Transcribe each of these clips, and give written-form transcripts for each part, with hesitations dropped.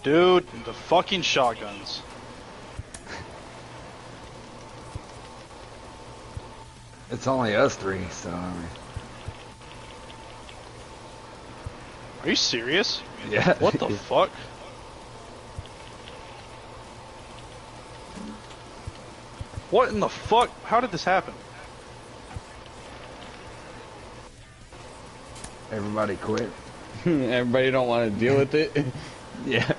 Dude, the fucking shotguns. It's only us three, so I mean. Are you serious? Yeah. What the fuck? What in the fuck? How did this happen? Everybody quit. Everybody don't want to deal with it. Yeah.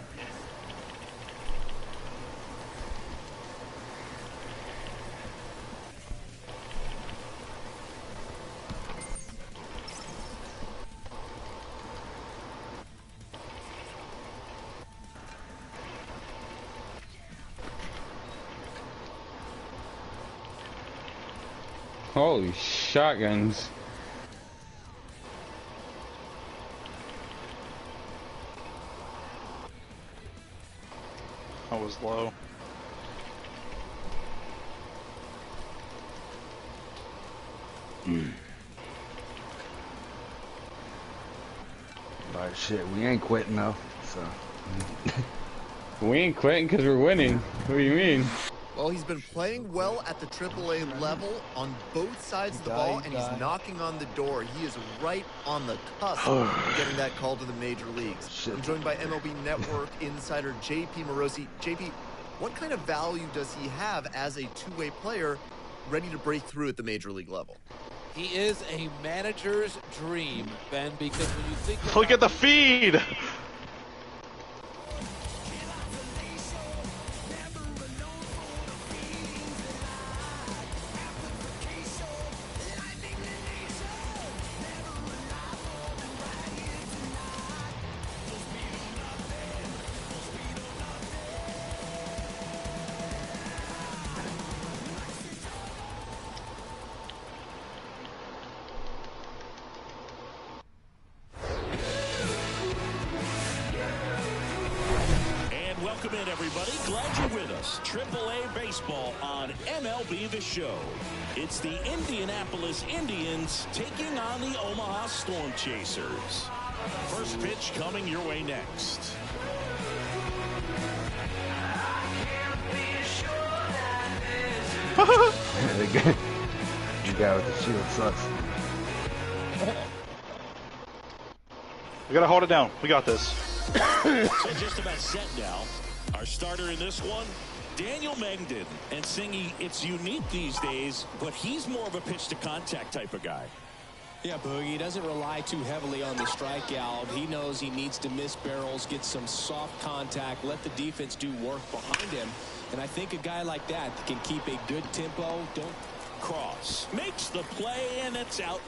Holy shotguns. I was low. But shit, we ain't quitting though, so. We ain't quitting because we're winning. What do you mean? Well, he's been playing well at the AAA level on both sides of the ball, and he's knocking on the door. He is right on the cusp of getting that call to the major leagues. Shit. I'm joined by MLB Network insider JP Morosi. JP, what kind of value does he have as a two-way player ready to break through at the major league level? He is a manager's dream, Ben, because when you think Look at the feed! Welcome in, everybody. Glad you're with us. AAA Baseball on MLB The Show. It's the Indianapolis Indians taking on the Omaha Storm Chasers. First pitch coming your way next. The guy with the shield sucks. We gotta hold it down. We got this. So just about set now. Our starter in this one, Daniel Mengden. And Singy, it's unique these days, but he's more of a pitch-to-contact type of guy. Yeah, Boogie doesn't rely too heavily on the strikeout. He knows he needs to miss barrels, get some soft contact, let the defense do work behind him. And I think a guy like that can keep a good tempo. Don't cross. Makes the play, and it's out.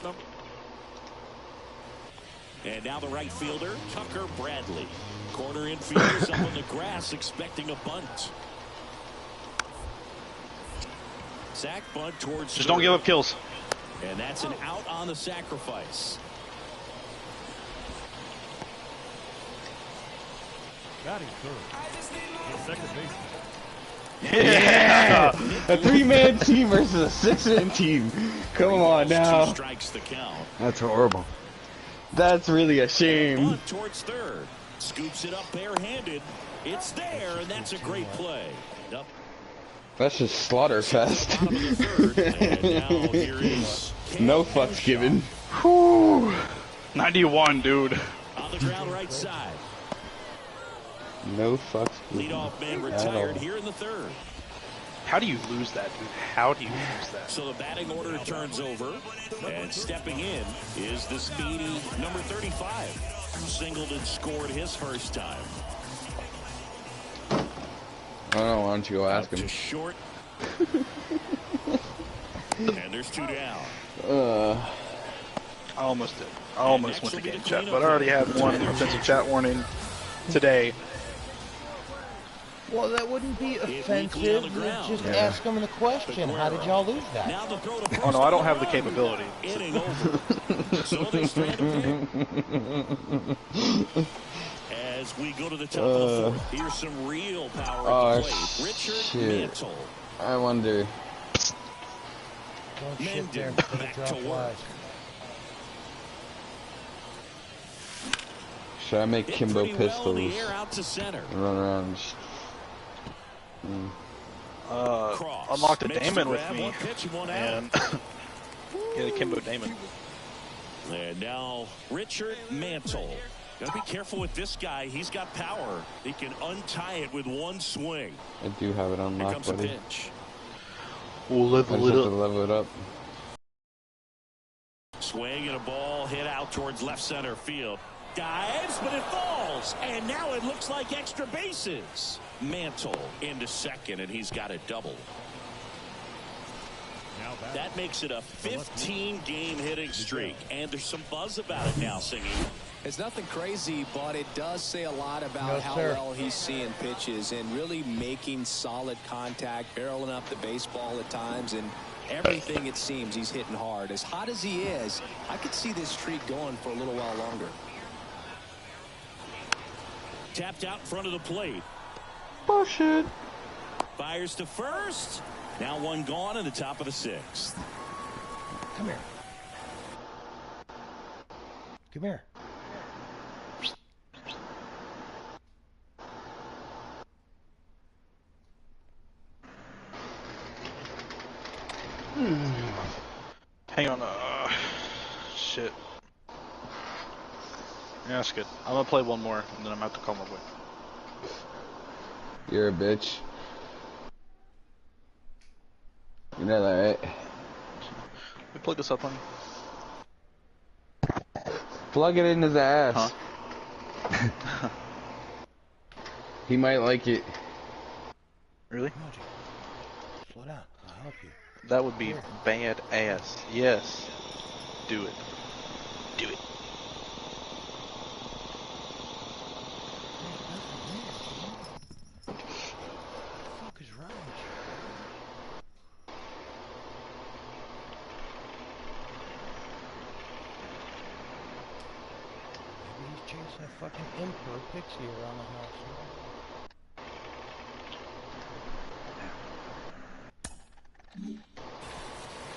And now the right fielder, Tucker Bradley. Corner infielders up on the grass expecting a bunt. Sack bunt towards Just don't give up kills. And that's an out on the sacrifice. Batting third. Second baseman. Yeah! A three-man team versus a six-man team. Come on now. 2 strikes the count. That's horrible. That's really a shame. Bunt towards third. Scoops it up barehanded. It's there, and that's a great play. Yep. That's just slaughterfest. And now here is no fucks given. Whew. 91, dude. On the ground right side. No fucks given. Leadoff man retired here in the third. How do you lose that, dude? How do you lose that? So the batting order turns over, and stepping in is the speedy number 35. Singleton scored his first time. I don't know, why don't you go ask him? To short. And there's 2 down. I almost did. I almost went to game chat, but I already had one offensive chat warning today. Well, that wouldn't be offensive. Just ask them the question. How did y'all lose that? Oh, no, I don't have the capability. Inning over. So they stand as we go to the top of the fourth. Here's some real power at the plate. Richard Mantle. I wonder. Don't shit there Mengden until they back drop to work. flies. Should I make Kimbo pistols? Out to center. And run around and just... Unlock the Damon with me and get a Kimbo Damon. And now Richard Mantle. Gotta be careful with this guy. He's got power. He can untie it with one swing. I do have it Here unlocked, comes a buddy. pitch. We'll level I it just have up. to level it up. Swing and a ball hit out towards left center field. Dives, but it falls. And now it looks like extra bases. Mantle into second, and he's got a double. That makes it a 15-game hitting streak. And there's some buzz about it now, Singing. It's nothing crazy, but it does say a lot about how well he's seeing pitches and really making solid contact, barreling up the baseball at times, and everything it seems he's hitting hard. As hot as he is, I could see this streak going for a little while longer. Tapped out in front of the plate. Bullshit. Fires to first. Now one gone in the top of the sixth. Come here. Come here. Hang on. Shit. Yeah, that's good. I'm gonna play one more, and then I'm gonna have to call my boy. You're a bitch. You know that, right? We plug this up, honey. Plug it in his ass. Huh? He might like it. Really? Slow down. I'll help you. That would be bad ass. Yes. Do it. Do it. What the fuck is wrong with you? Maybe he's chasing a fucking imp or a pixie around the house.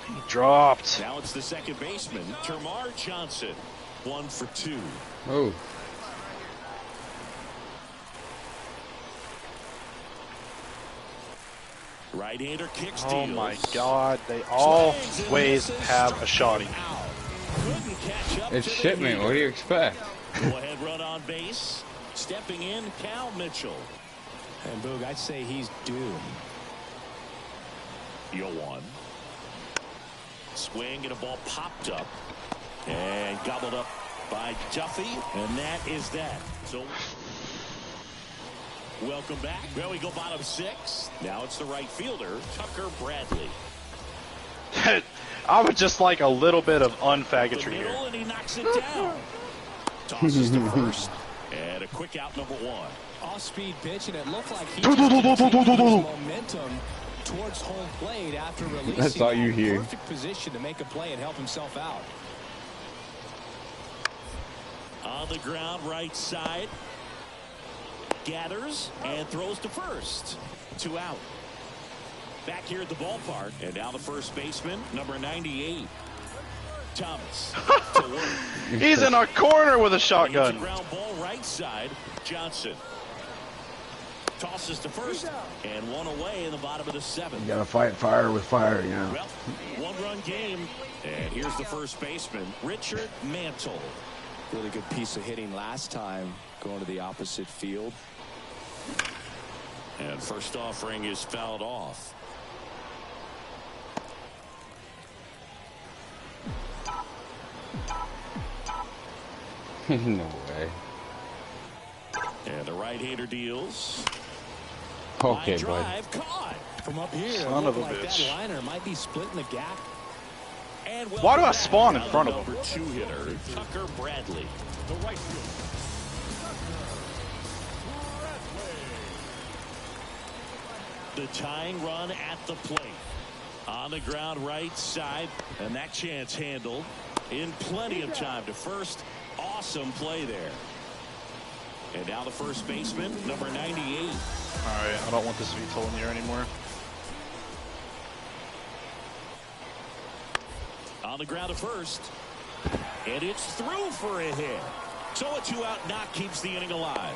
He dropped. Now it's the second baseman, Termar Johnson. 1 for 2. Oh. Right-hander kicks Oh deals. my god, they always have a shotty. Couldn't catch up It's to the shipment. heater. What do you expect? Go ahead run on base. Stepping in, Cal Mitchell. And Boog, I'd say he's due. 0-1. Swing and a ball popped up and gobbled up by Duffy, and that is that. So welcome back. Well, we go bottom 6. Now it's the right fielder, Tucker Bradley. I would just like a little bit of The unfaggotry here. middle, and he knocks it down. Tosses to first, and a quick out, number 1. Off-speed pitch, and it looked like he just continued his momentum towards home plate after releasing That's all you that hear. perfect position to make a play and help himself out. On the ground, right side. Gathers and throws to first. 2 out. Back here at the ballpark, and now the first baseman, number 98. Thomas. To work. He's in a corner with a It's a shotgun. ground ball right side. Johnson. Tosses to first, and 1 away in the bottom of the 7th. You gotta fight fire with fire, you know. Well, 1-run game, and here's the first baseman, Richard Mantle. Really good piece of hitting last time, going to the opposite field. And first offering is fouled off. No way. And the right-hander deals. Okay, Line bud. drive caught. From up here, Son it of a looked like bitch. that liner might be splitting the gap. And Why do I spawn in front of him? Number 2 hitter, Tucker Bradley. The right fielder. The tying run at the plate. On the ground right side, and that chance handled in plenty of time to first. Awesome play there. And now the first baseman, number 98. Alright, I don't want this VTOL in the air anymore. On the ground at first. And it's through for a hit. So a 2-out knock keeps the inning alive.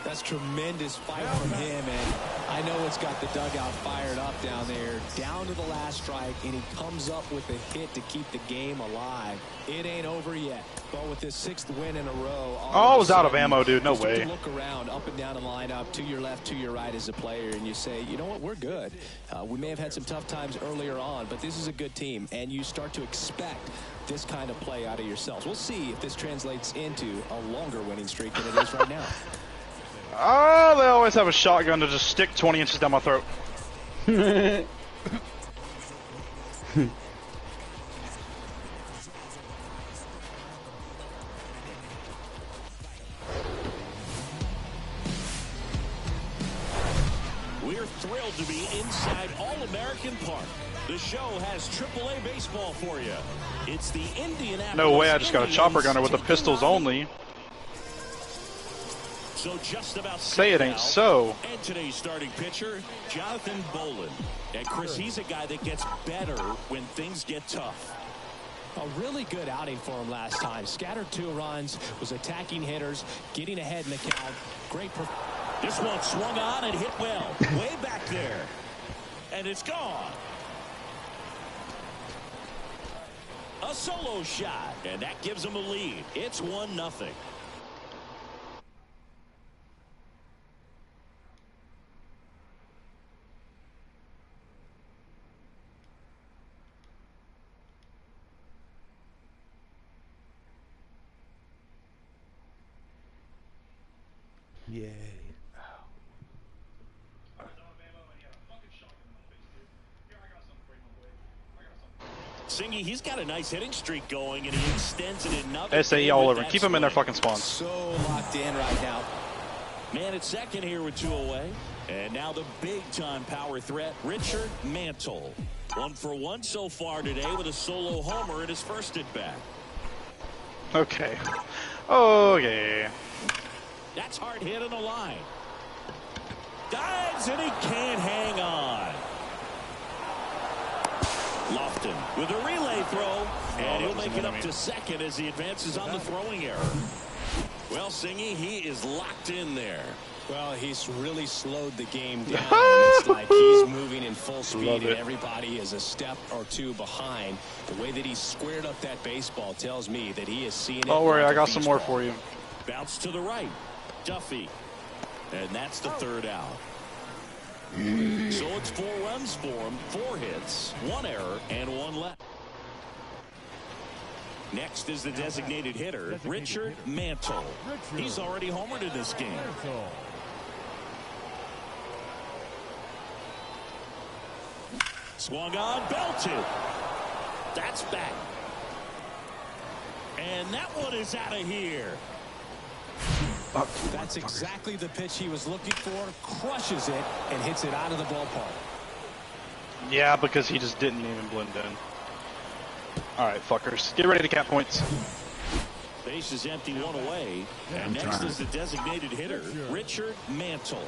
That's tremendous fight from him, and I know it's got the dugout fired up down there. Down to the last strike, and he comes up with a hit to keep the game alive. It ain't over yet, but with his 6th win in a row. Oh, I was out of ammo, dude. No way. You look around, up and down the lineup, to your left, to your right as a player, and you say, you know what, we're good. We may have had some tough times earlier on, but this is a good team, and you start to expect this kind of play out of yourselves. We'll see if this translates into a longer winning streak than it is right now. Oh, they always have a shotgun to just stick 20 inches down my throat. We're thrilled to be inside All-American Park. The show has AAA baseball for you. It's the Indianapolis. No way, I just got a chopper gunner with the pistols only. So just about say it ain't so. And today's starting pitcher, Jonathan Bolin. And Chris, he's a guy that gets better when things get tough. A really good outing for him last time. Scattered 2 runs, was attacking hitters, getting ahead in the count. Great. This one swung on and hit well. Way back there. And it's gone. A solo shot. And that gives him a lead. It's 1-0. Yay. Singy, he's got a nice hitting streak going, and he extends it another. SAE all over. Keep them in their fucking spawns. So locked in right now. Man at second here with 2 away. And now the big-time power threat, Richard Mantle. 1 for 1 so far today with a solo homer in his first at-bat. Okay. Okay. That's hard hit on the line. Dives, and he can't hang on. Lofton with a relay throw, and he'll make it up to second as he advances on the throwing error. Well, Singy, he is locked in there. Well, he's really slowed the game down. It's like he's moving in full speed, and everybody is a step or 2 behind. The way that he squared up that baseball tells me that he is seeing it. Don't worry, I got some more for you. Bounce to the right. Duffy. And that's the 3rd out. So it's 4 runs for him, 4 hits, 1 error, and 1 left. Next is the designated hitter, Richard Mantle. He's already homered in this game. Swung on, belted. That's back. And that one is out of here. That's exactly the pitch he was looking for. Crushes it and hits it out of the ballpark. Yeah, because he just didn't even blend in. Alright, fuckers. Get ready to count points. Base is empty, 1 away. And next is the designated hitter, Richard Mantle.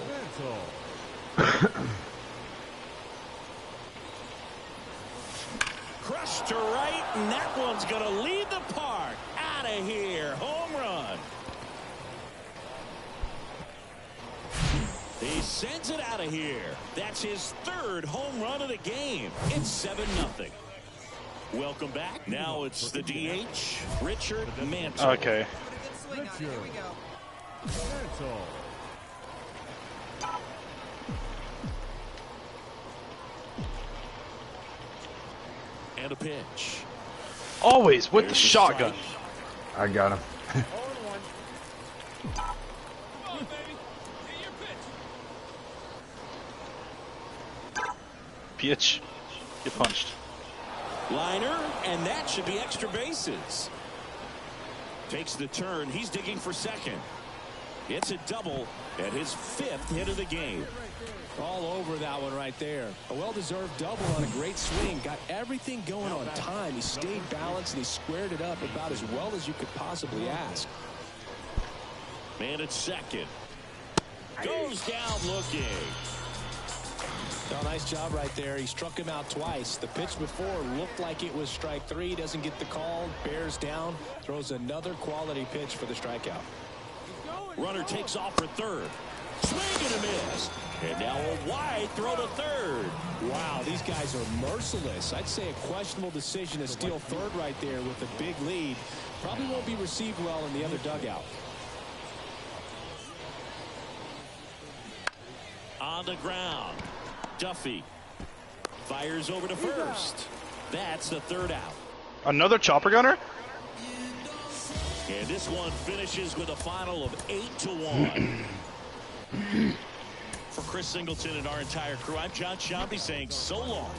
Crushed to right, and that one's going to lead the park. Out of here. Home run. He sends it out of here. That's his 3rd home run of the game. It's 7-0. Welcome back. Now it's the DH, Richard Mantle. Okay. And a pitch. Always with the shotgun. I got him. Pitch. Get punched. Liner, and that should be extra bases. Takes the turn. He's digging for second. It's a double at his 5th hit of the game. All over that one right there. A well-deserved double on a great swing. Got everything going on time. He stayed balanced and he squared it up about as well as you could possibly ask. Man at second. Goes down looking. Well, nice job right there. He struck him out twice. The pitch before looked like it was strike 3. Doesn't get the call. Bears down. Throws another quality pitch for the strikeout. Runner takes off for third. Swing and a miss. And now a wide throw to third. Wow, these guys are merciless. I'd say a questionable decision to steal third right there with a big lead. Probably won't be received well in the other dugout. On the ground. Duffy fires over to first. That's the third out. Another chopper gunner? And this one finishes with a final of 8-1. For Chris Singleton and our entire crew, I'm John Shambi saying so long.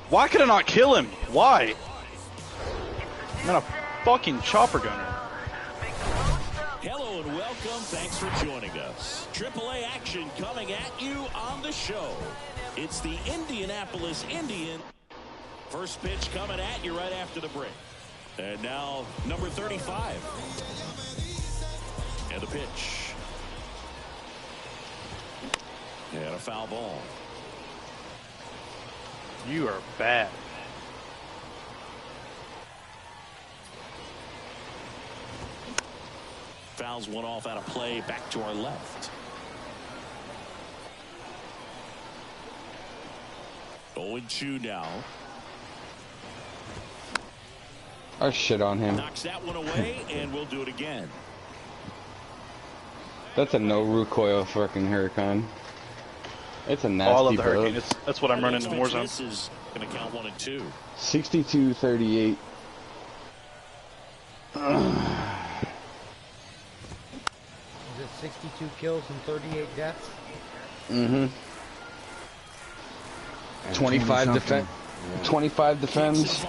Why could I not kill him? Why? I'm not a fucking chopper gunner. Hello and welcome. Thanks for joining us. AAA action coming at you on the show. It's the Indianapolis Indians. First pitch coming at you right after the break. And now number 35. And the pitch. And a foul ball. You are bad. Fouls one off out of play. Back to our left. 0-2 now. I shit on him. Knocks that one away, and we'll do it again. That's a no recoil fucking Huracan. It's a nasty I love the build. Hurricane. That's what I'm running in Warzone. This is going to count 1 and 2. 62-38. Is it 62 kills and 38 deaths? Mm-hmm. 25 defense. 25 defense.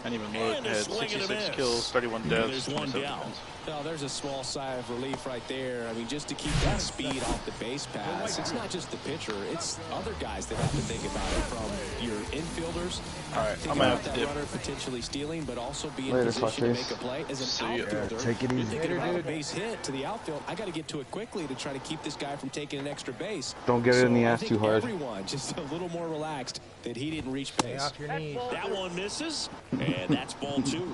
I didn't even look. Had 66 kills, 31 deaths, 27 defense. Well, there's a small sigh of relief right there. I mean, just to keep that speed off the base pass. It's not just the pitcher. It's other guys that have to think about it, from your infielders. All right, Think I'm gonna about have that to runner potentially stealing, but also be in Later, position to fuckface. make a play. As an See ya. outfielder, Take it you're easy. thinking about a base hit to the outfield. I got to get to it quickly to try to keep this guy from taking an extra base. Don't get it in the So I ass think too hard. Everyone just a little more relaxed that he didn't reach Stay base. off your knees. That one misses, and that's ball 2.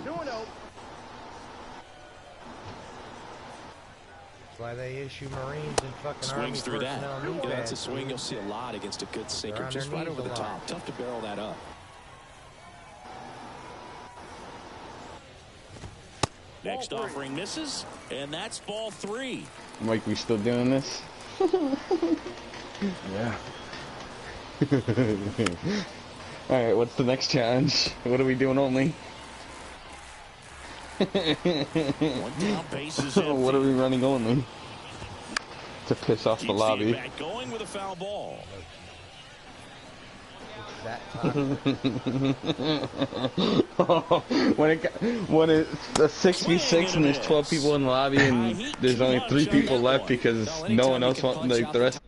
That's why they issue Marines and fucking Army Swings through that. personnel knee Yeah, that's a pads. swing you'll see a lot against a good sinker. on Just their right knees over a the lot. top. Tough to barrel that up. Next offering misses, and that's ball 3. Mike, we still doing this? Yeah. Alright, what's the next challenge? What are we doing only? One down, bases What are empty. we running only? To piss off the Keeps lobby. back going with a foul ball. That time. when it's a 6v6 and there's 12 people in the lobby and there's only 3 people left because no one else wants, like, the rest.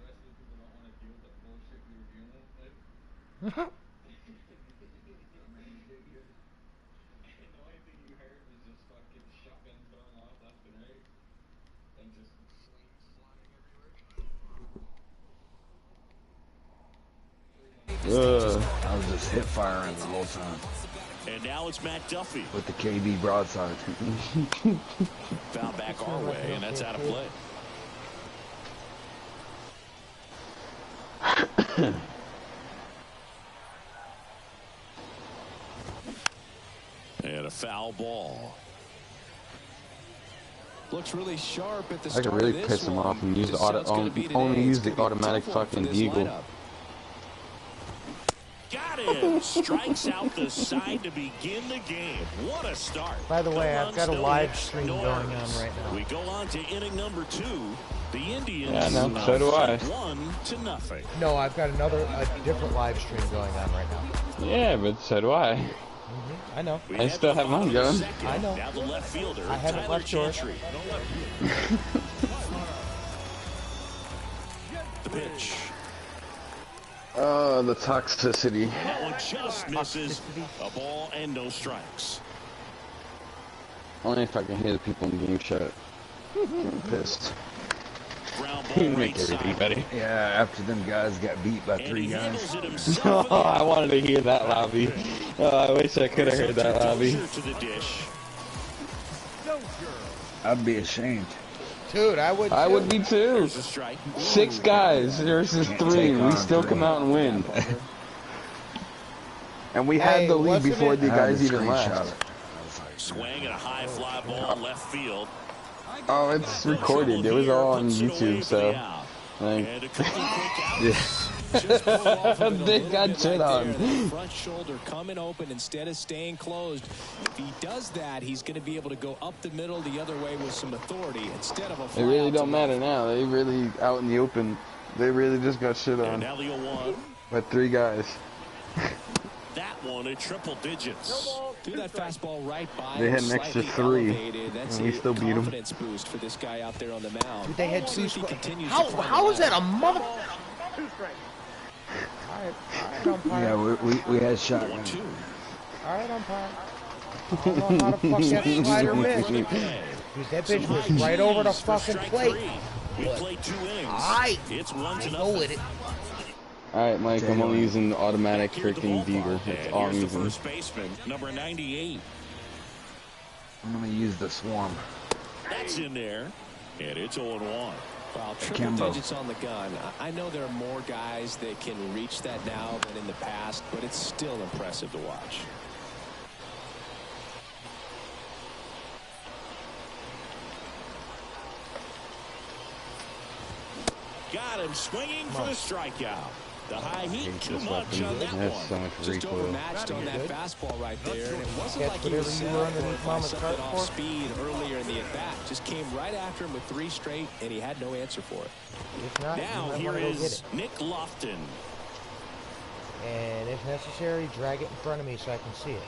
I was just hip firing the whole time And now it's Matt Duffy. with the KB broadside. Foul back our way, and that's out of play. And a foul ball. Looks really sharp at the I start could really of this piss him one. off and use the Just how it's auto, gonna be today. only use It's the gonna be a automatic tough one for fucking this deagle. lineup. Got him. Strikes out the side to begin the game. What a start. By the way, No I've runs, got a no live hits, stream no going errors. on right now. We go on to inning number 2. The Indians Yeah, no, so do I. 1-0. No, I've got a different live stream going on right now. Yeah, but so do I. I know. I still have mine going. I know. Now the left fielder, I haven't Tyler left yours. Gentry. The pitch. Oh, the toxicity. That one just misses. A ball and no strikes. Only if I can hear the people in the game chat. I'm pissed. Ground ball right Make everything side. better. Yeah, after them guys got beat by And 3 he guys. handles it himself. Oh, I wanted to hear that lobby. Oh, I wish I could have heard that lobby. To the dish. I'd be ashamed. Dude, I would. I would be too. There's a strike. 6 guys versus 3. We still come out and win. And we had the lead before the guys even left. Swing and a high fly ball left field. Oh, it's recorded. It was all on YouTube, so. Like, And a couple quick yeah. outs. They got shit on. The front shoulder coming open instead of staying closed. If he does that, he's going to be able to go up the middle the other way with some authority instead of a fly It really out don't to matter left. now. They really out in the open. They really just got shit And on now the 0-1. by 3 guys. That one at triple digits. Threw that fastball right by They him, had an extra slightly 3, elevated. That's and we a still beat 'em. confidence boost for this guy out there on the mound. Dude, they had See 2 if he continues to How climb is the that a ladder. mother? Alright, umpire. Yeah, we had shotgun. 1-2. Alright, umpire. I don't know how to fuck that slider missed. Dude, that bitch was right over the fucking plate. We played 2 innings. Alright. It's 1-0. Go with it. Alright, Mike, I'm only using the automatic freaking beaver. That's all I'm Here's the using. first baseman, number 98. I'm gonna use the swarm. That's in there. And it's 0-1. Wow, triple Kimbo. digits on the gun. I know there are more guys that can reach that now than in the past, but it's still impressive to watch. Got him swinging for the strikeout. The high heat, Hate too this much weapon. on that It has so one. much Just recoil. overmatched on that fastball right there. And it wasn't Catch like he was whatever set you were up for underneath it by Mama's something cart off for. speed earlier in the at-bat. Just came right after him with 3 straight, and he had no answer for it. If not, Now you might here want to go get is it. Nick Lofton. And if necessary, drag it in front of me so I can see it.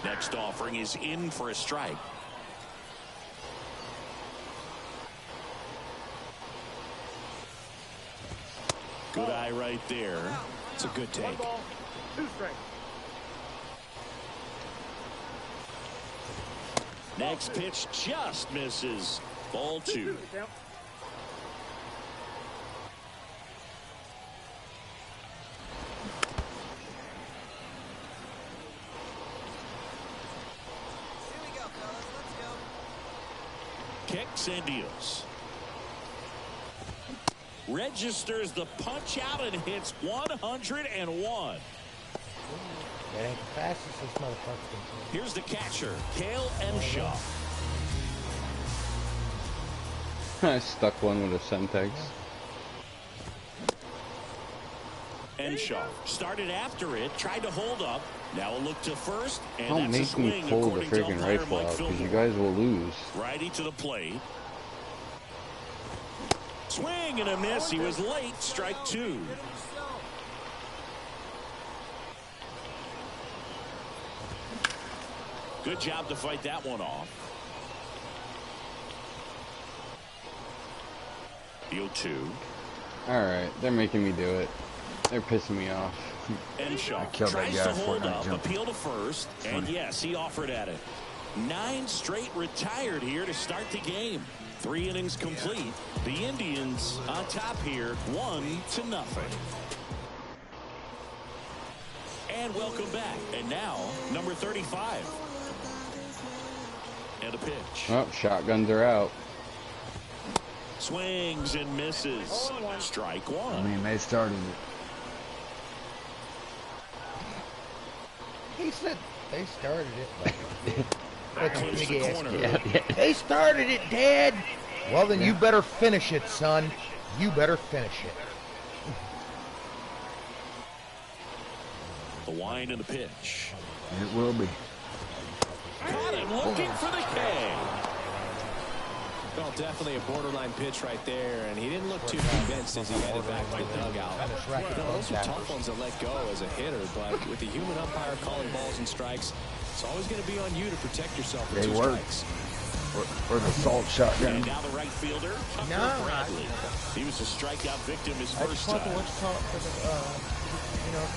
Next offering is in for a strike. Good eye right there. It's a good take. Next pitch just misses. Ball 2. Kicks and deals. Registers the punch out and hits 101. That ain't the fastest this motherfucker can throw. Here's the catcher, Cale Emshaw. I stuck one with a Semtex. Emshaw started after it, tried to hold up. Now a look to first, and Don't that's a make me swing pull the according to freaking umpire rifle Mike out, because you Fillmore. guys will lose. Righty to the plate. Swing and a miss. He was late. Strike 2. Good job to fight that one off. The 0-2. Alright, they're making me do it. They're pissing me off. Emshaw killed that tries guy to before hold I up, jumped. appeal to first, and yes, he offered at it. 9 straight retired here to start the game. 3 innings complete. The Indians on top here, 1-0. And welcome back. And now, number 35. And a pitch. Oh, shotguns are out. Swings and misses. Strike 1. I mean, they started it. He said they started it. That's a Towards big the ass corner. kid. They started it, Dad. Well, then you better finish it, son. You better finish it. The wind and the pitch. It will be. Got him looking for the K. Well, definitely a borderline pitch right there, and he didn't look too convinced as he headed back to the dugout. Those are tough ones to let go as a hitter, but with the human umpire calling balls and strikes, it's always going to be on you to protect yourself with two strikes. Or the salt shotgun. And now the right fielder, Bradley. He was a strikeout victim his first time. Because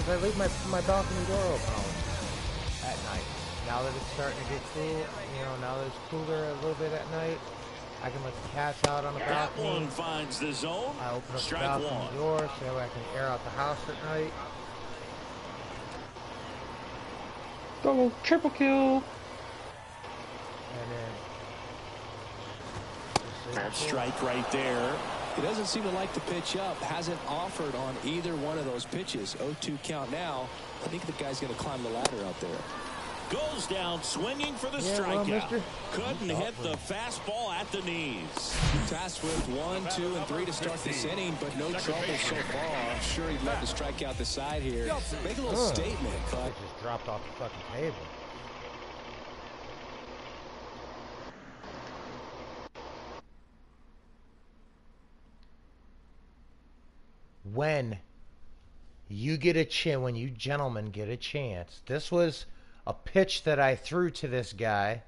I leave my balcony door open at night. Now that it's starting to get cool, now that it's cooler a little bit at night, I can let the cats out on the balcony. That one finds the zone. I open up the balcony door so that way I can air out the house at night. Go, triple kill. And then That strike right there. He doesn't seem to like the pitch up. Hasn't offered on either one of those pitches. 0-2 count now. I think the guy's going to climb the ladder out there. Goes down swinging for the strikeout. Couldn't hit the fastball at the knees. Tasked with 1, 2, and 3 to start this inning, but no trouble so far. I'm sure he'd love to strike out the side here. Make a little statement, but it just dropped off the fucking table. When you gentlemen get a chance, this was a pitch that I threw to this guy.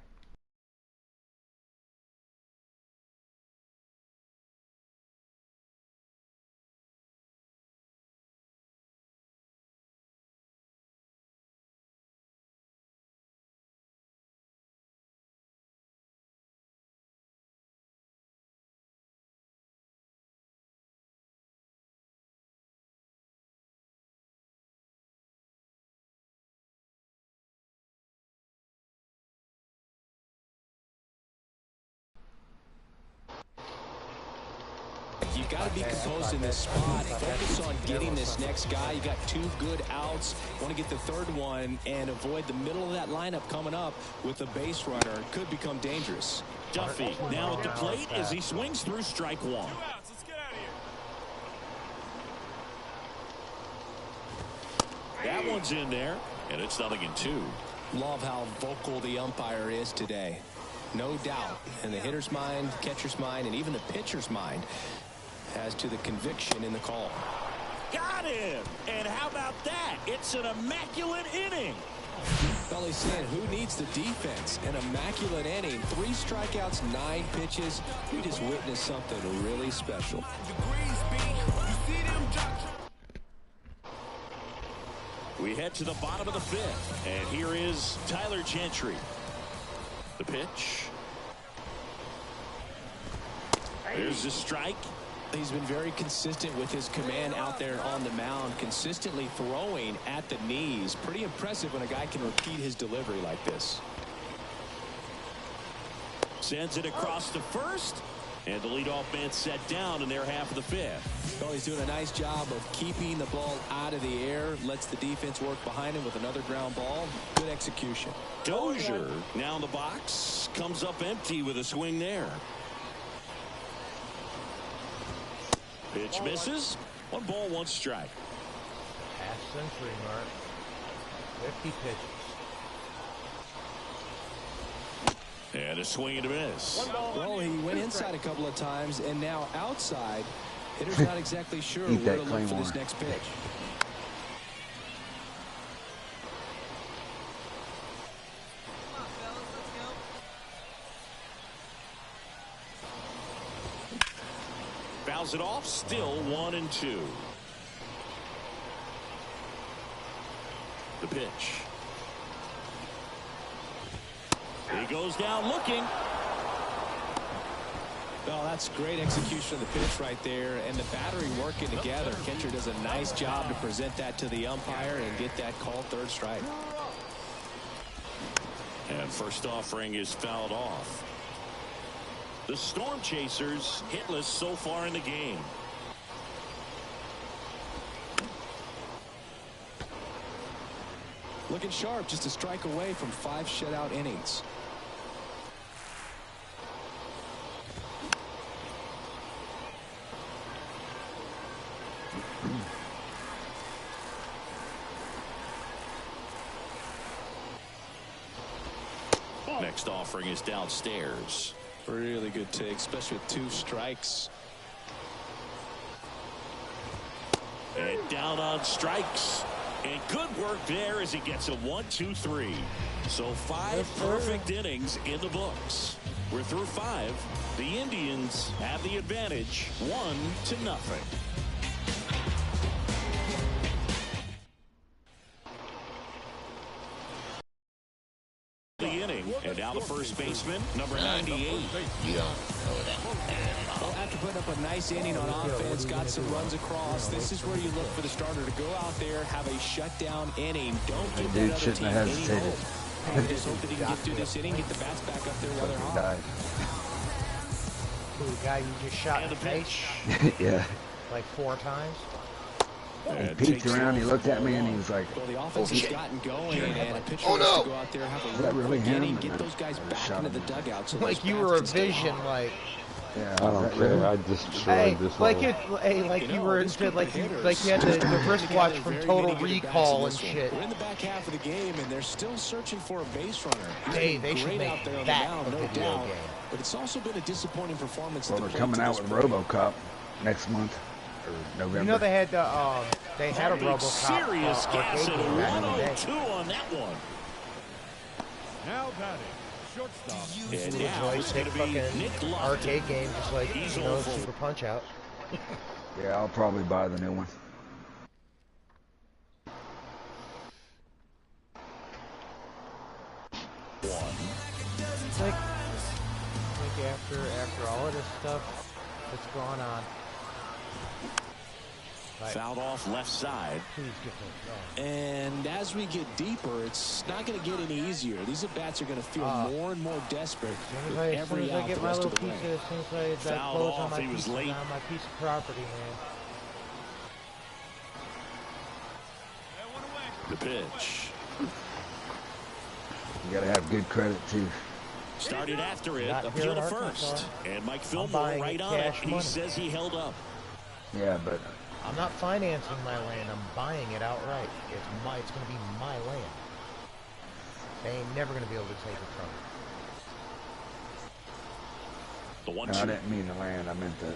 You've got to be composed in this spot. Focus on getting this next guy. You got 2 good outs. Want to get the third one and avoid the middle of that lineup coming up with the base runner. It could become dangerous. Duffy now at the plate as he swings through strike 1. Let's get out of here. That one's in there, and it's 0-2. Love how vocal the umpire is today. No doubt. In the hitter's mind, catcher's mind, and even the pitcher's mind as to the conviction in the call. Got him! And how about that? It's an immaculate inning. Well, he said, who needs the defense? An immaculate inning. 3 strikeouts, 9 pitches. We just witnessed something really special. We head to the bottom of the 5th, and here is Tyler Gentry. The pitch. There's the strike. He's been very consistent with his command out there on the mound, consistently throwing at the knees. Pretty impressive when a guy can repeat his delivery like this. Sends it across to first, and the leadoff man set down in their half of the 5th. Well, he's doing a nice job of keeping the ball out of the air, lets the defense work behind him with another ground ball. Good execution. Dozier now in the box, comes up empty with a swing there. Pitch misses. 1 ball, 1 strike. Half century mark. 50 pitches. And a swing and a miss. Well, he went inside a couple of times, and now outside. Hitter's not exactly sure where to look for this next pitch. Fouls it off, still 1-2. The pitch. He goes down looking. Well, that's great execution of the pitch right there, and the battery working together. Catcher does a nice job to present that to the umpire and get that called 3rd strike. And first offering is fouled off. The Storm Chasers hitless so far in the game. Looking sharp, just a strike away from 5 shutout innings. Next offering is downstairs. Really good take, especially with 2 strikes. And down on strikes. And good work there as he gets a 1-2-3. So 5 perfect innings in the books. We're through 5. The Indians have the advantage, 1-0. The inning, and now the first baseman, number 98. Well, after putting up a nice inning on offense, got some runs across, this is where you look for the starter to go out there, have a shutdown inning. Don't give that other team any hope. And just hope that he can get through this inning, get the bats back up there while they're hot. Who, the guy you just shot in the face? Yeah. Like 4 times? He peeked around, he looked at me, and he was like, well, the offense has gotten going, and a pitcher oh, wants no. to go out there, have a really quick him? inning, get those guys back into the dugout. So like you were a vision, like. Yeah, I don't care. I destroyed this like whole... like you were into like you had the wristwatch from Total Recall and shit. We're in the back half of the game, and they're still searching for a base runner. Hey, they should make out there on that the mound, a no video doubt. game. But it's also been a disappointing performance. Well, they're coming out with RoboCop next month or November. You know they had a RoboCop serious gas arcade at game back in the day. 102 on that one. Now batting, shortstop. And now it's Joystick going to be fucking Nick Lofton. arcade game, just like He's you know, awful. Super Punch Out. Yeah, I'll probably buy the new one. It's like after all of this stuff that's going on. Like, Fouled off left side. please get those off. And as we get deeper, it's not going to get any easier. These at-bats are going to feel more and more desperate with As soon every as I out get the my rest little of the piece way. as soon as I Fouled close on off, my he was piece, late. on my piece of property, man. The pitch. You gotta have good credit too. Started after it, Not appeal here to in first. Arkansas. And Mike I'm Fillmore buying right it on it. cash He money. says he held up. Yeah, but I'm not financing my land. I'm buying it outright. It's going to be my land. They ain't never going to be able to take it from me. The 1-2. no, I didn't mean the land. I meant the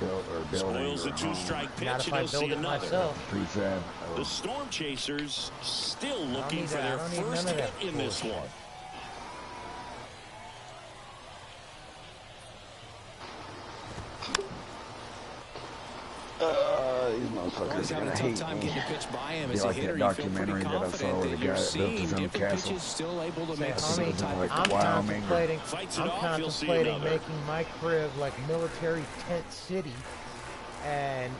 building. Spoils the or 2-strike pitch, Not if and I he'll see build it another. myself. prefab. The Storm Chasers still looking need for that. their I don't need first none of hit that in this bullshit. one. These motherfuckers Always are having gonna a tough hate time me. getting a pitch by him Be as a like hitter. that You feel pretty documentary that I saw confident where that the you're guy built seeing his own different castle. pitches, still able to Say, make the homie, same type like of I'm Wyoming. contemplating, Fights it I'm off, you'll see contemplating another. making my crib like military tent city, and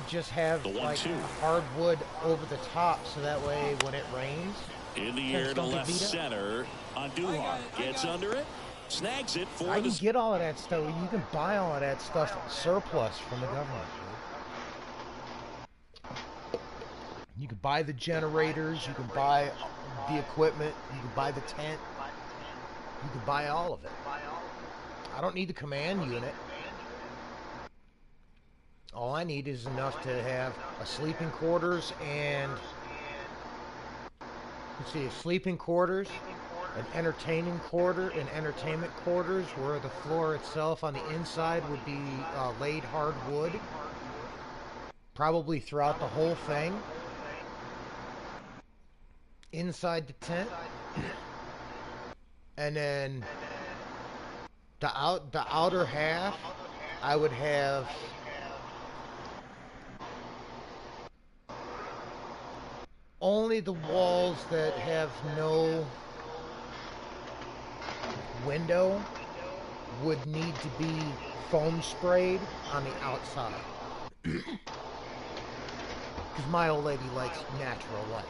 just have The like 1-2. hardwood over the top, so that way when it rains, In the Tents air to don't get left beat up. center. On Duhar. Gets under it. Snags it for I the... can get all of that stuff. You can buy all of that stuff surplus from the government. Dude. You can buy the generators. You can buy the equipment. You can buy the tent. You can buy all of it. I don't need the command unit. All I need is enough to have a sleeping quarters and let's see, sleeping quarters, an entertainment quarters where the floor itself on the inside would be laid hardwood, probably throughout the whole thing. Inside the tent, and then the outer half, I would have only the walls that have no window would need to be foam sprayed on the outside. Because my old lady likes natural light.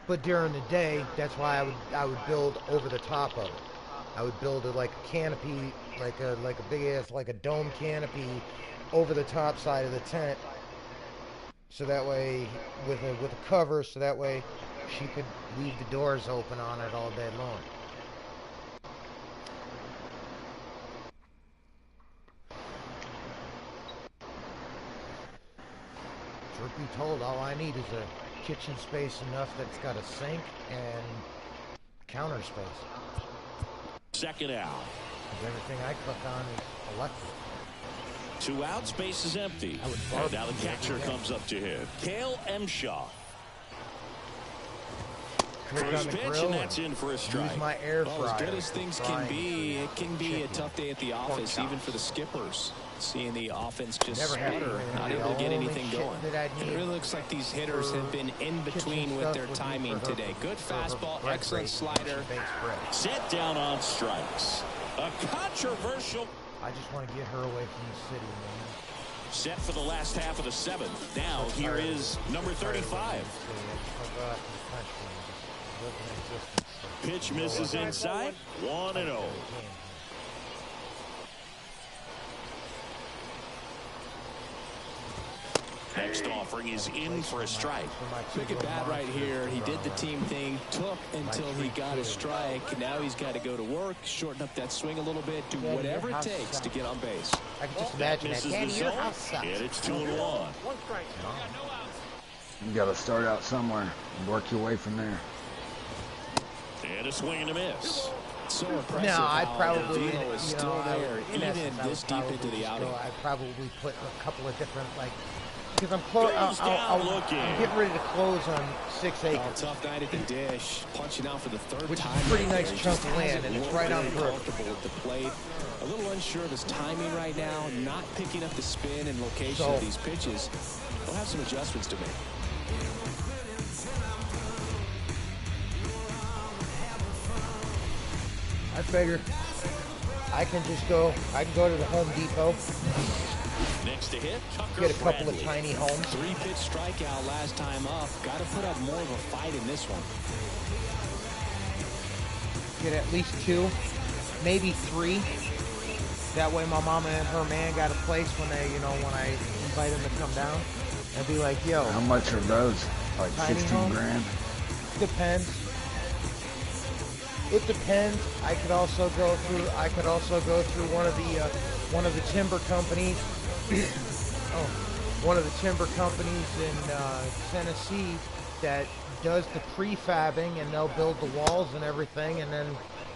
But during the day, that's why I would build over the top of it. I would build it like a canopy, like a big ass, like a dome canopy over the top side of the tent. So that way, with a cover, so that way she could leave the doors open on it all day long. Truth be told, all I need is kitchen space enough that it's got a sink and counter space. Second out. Because everything I cook on is electric. 2 out, space is empty. And now the catcher comes up to hit. Cale Emshaw. First pitch, and that's in for a strike. Use my air fryer. Well, as good as things can be, it can be a tough day at the office, even for the skippers. Seeing the offense just sputter, not able to get anything going. It really looks like these hitters have been in between with their timing today. Good fastball, excellent slider. Set down on strikes. A controversial. I just want to get her away from the city, man. Set for the last half of the 7th. Now here is number 35. Pitch misses inside. 1-0. Next offering is in for a strike. Look at that right here. He did the team thing, took until he got a strike. Now he's got to go to work, shorten up that swing a little bit, do whatever it takes to get on base. I can just imagine that. Misses the zone, and it's 2-1. You got to start out somewhere and work your way from there. And a swing and a miss. So impressive. No, I how probably, the deal is still there, even this deep into the outing. I probably put a couple of different, like, because I'm getting ready to close on 6 acres. Oh, tough night at the dish, punching out for the third which time. Is a pretty nice chunk of land, and it's right on the road. Comfortable at the plate. A little unsure of his timing right now, not picking up the spin and location of these pitches. He'll have some adjustments to make. I figure I can go to the Home Depot. Next to hit, get a couple of tiny homes. 3-pitch strikeout last time up. Got to put up more of a fight in this one. Get at least 2, maybe 3. That way my mama and her man got a place when they, when I invite them to come down. I'd be like, yo. How much are those? Like 16 grand? Depends. It depends. I could also go through one of the timber companies. One of the timber companies in Tennessee that does the prefabbing, and they'll build the walls and everything, and then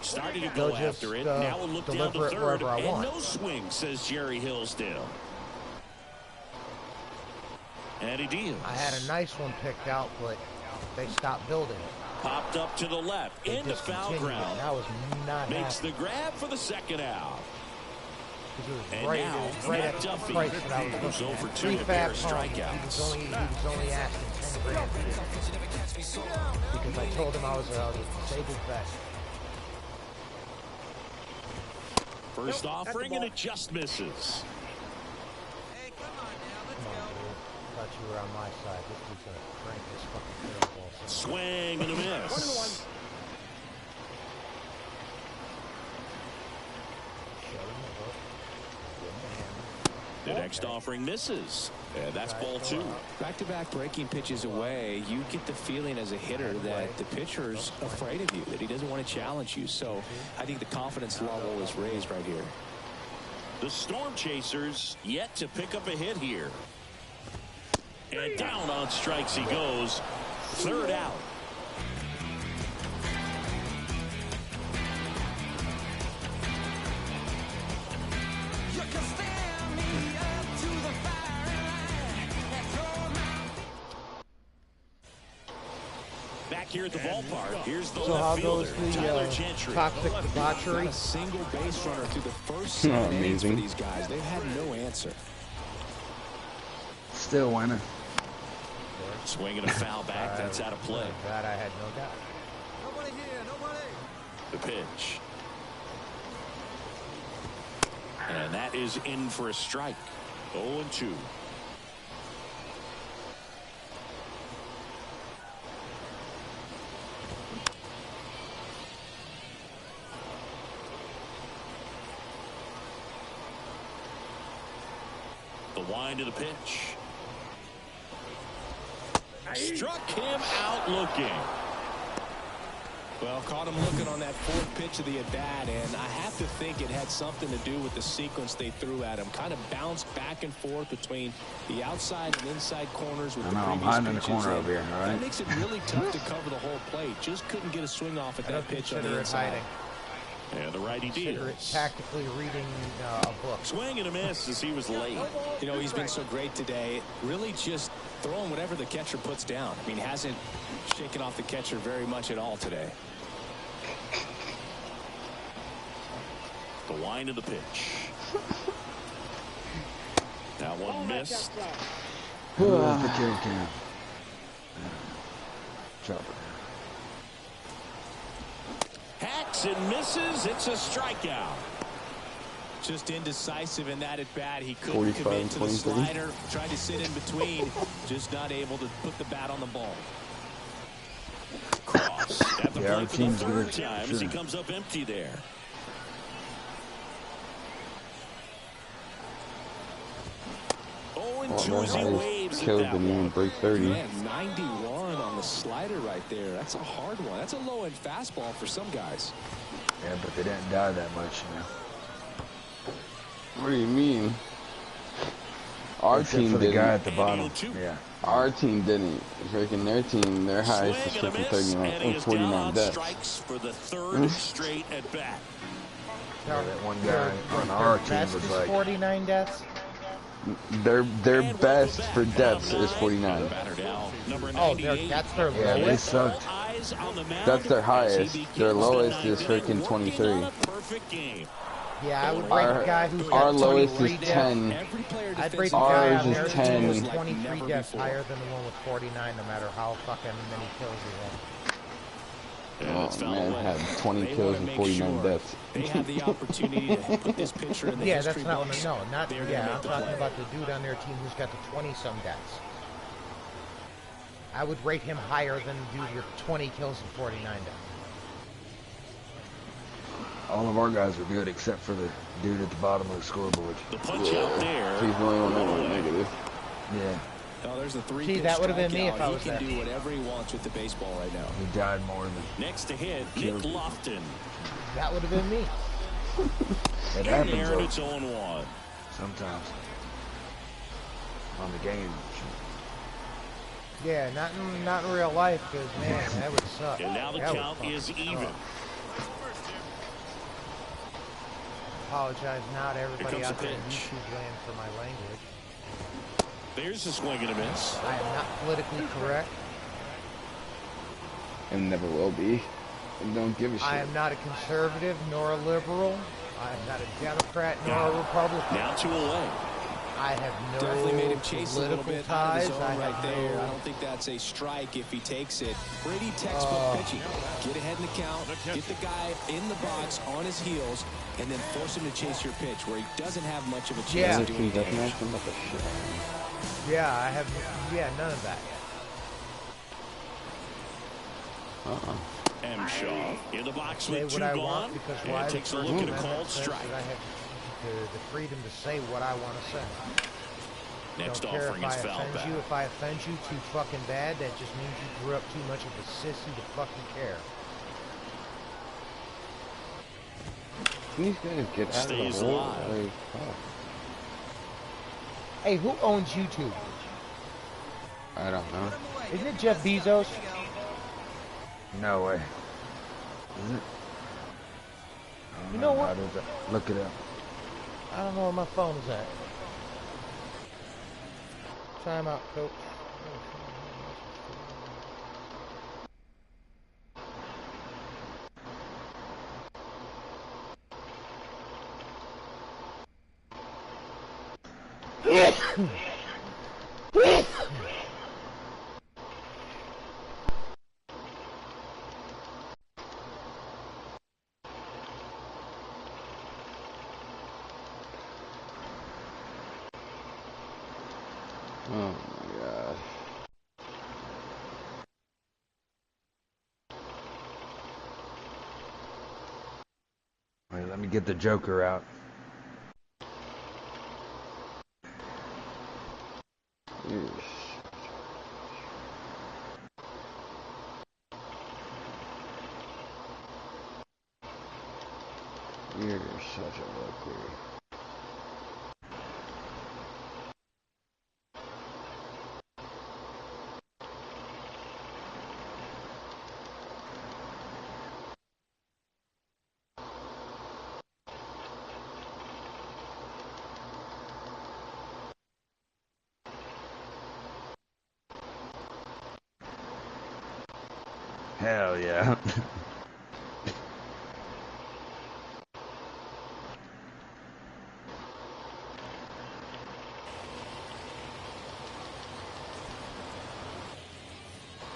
starting to go after it. Now we'll look down to third, and no swing, says Jerry Hillsdale. And he deals. I had a nice one picked out, but they stopped building it. Popped up to the left, into foul ground. I was not Makes happy. the grab for the second out. And right at the price that I was looking at. Prefab strikeouts. He was only asking 10 grand because I told him I was a disabled vet. First offering, and it just misses. Hey, come on now, let's go. I thought you were on my side. This dude's gonna crank this fucking curveball. Swing and a miss. The next offering misses. And that's ball 2. Back-to-back breaking pitches away, you get the feeling as a hitter that the pitcher's afraid of you, that he doesn't want to challenge you. So I think the confidence level is raised right here. The Storm Chasers yet to pick up a hit here. And down on strikes he goes. Third out. Back here at the ballpark, here's the left fielder, Tyler Gentry. Toxic debauchery. Not a single base runner through the first 7 innings for these guys. They've had no answer. Still winning. Swinging a foul back, that's out of play. That I had no doubt. Nobody here, nobody. The pitch. And that is in for a strike. 0-2. The wind of the pitch. Struck him out looking. Well, caught him looking on that fourth pitch of the at-bat, and I have to think it had something to do with the sequence they threw at him. Kind of bounced back and forth between the outside and inside corners with the previous I'm hiding in the pitches, corner over here, all right? That makes it really tough to cover the whole plate. Just couldn't get a swing off at that pitch on the inside. Hiding. And the righty deals. Tactically reading a book. Swing and a miss as he was late. You know, he's been so great today. Really just throwing whatever the catcher puts down. I mean, hasn't shaken off the catcher very much at all today. The wind of the pitch. That one missed. Who's the kill cam? Chopper. Hacks and misses. It's a strikeout. Just indecisive in that at bat. He couldn't commit to the slider. Tried to sit in between. Just not able to put the bat on the ball. Cross at the plate for the third time as he comes up empty there. Killed didn't even break 30. Man, 91 on the slider right there. That's a hard one. That's a low-end fastball for some guys. Yeah, but they didn't die that much, you know. What do you mean? Our team for the didn't. guy at the bottom. Yeah. Our team didn't. Freaking their team, their highest is freaking 49 deaths. Strikes for the third straight at bat. Yeah, that one guy on our team was like 49 deaths. Their best for deaths is 49. Oh, that's their yeah, they lowest. sucked. That's their highest. Their lowest is freaking 23. Yeah, I would rate the guy who's got Our lowest is 23 10. deaths. I'd rate the guy Ours on is their 10. team with 23 deaths higher than the one with 49, no matter how fucking many kills he had. Oh man, had 20 kills and 49 deaths. They have the opportunity to put this pitcher in the Yeah, history that's not books. no, not They're gonna yeah. make I'm the talking play. about the dude on their team who's got the 20-some deaths. I would rate him higher than the dude with 20 kills and 49 deaths. all of our guys were good except for the dude at the bottom of the scoreboard. The punch out there. He's the only one that went negative. Yeah. Oh, there's the three. See, that would have been me if I was He can there. do whatever he wants with the baseball right now. He died more than Next to hit, Nick Lofton. That would have been me. it In happens there, though, it's 0-1. sometimes on the game. Yeah, not in real life, because man, that would suck. And now the That would count fucking is suck. even. Apologize now to everybody Here comes out the there in pitch. YouTube land for my language. There's a swing and a miss. I am not politically correct. And never will be. And don't give a shit. I am not a conservative nor a liberal. I am not a Democrat nor a Republican. Now 2 away. I have no Definitely made him chase a little political bit out of ties. the I zone right have there. no- I don't think that's a strike if he takes it. Pretty textbook pitching. Get ahead in the count, get the guy in the box on his heels, and then force him to chase your pitch where he doesn't have much of a chance Yeah. of doing That damage. match, I'm about to shit. Yeah, I have. Yeah, none of that. M. Shaw in the box Say with what 2 I gone. want because And why? takes a the look First at a Amendment called says strike. that I have the freedom to say what I want to say. Next Don't care offering if is I foul offend back. you. If I offend you too fucking bad, that just means you grew up too much of a sissy to fucking care. Can these guys get out Stays of the hole? live. Like, fuck. Hey, who owns YouTube? I don't know. Isn't it Jeff Bezos? No way. Is it? I don't You know what? How does it? Look it up. I don't know where my phone is at. Time out, coach. Oh my god. Wait, let me get the Joker out. Yeesh. such a rookie. Hell yeah.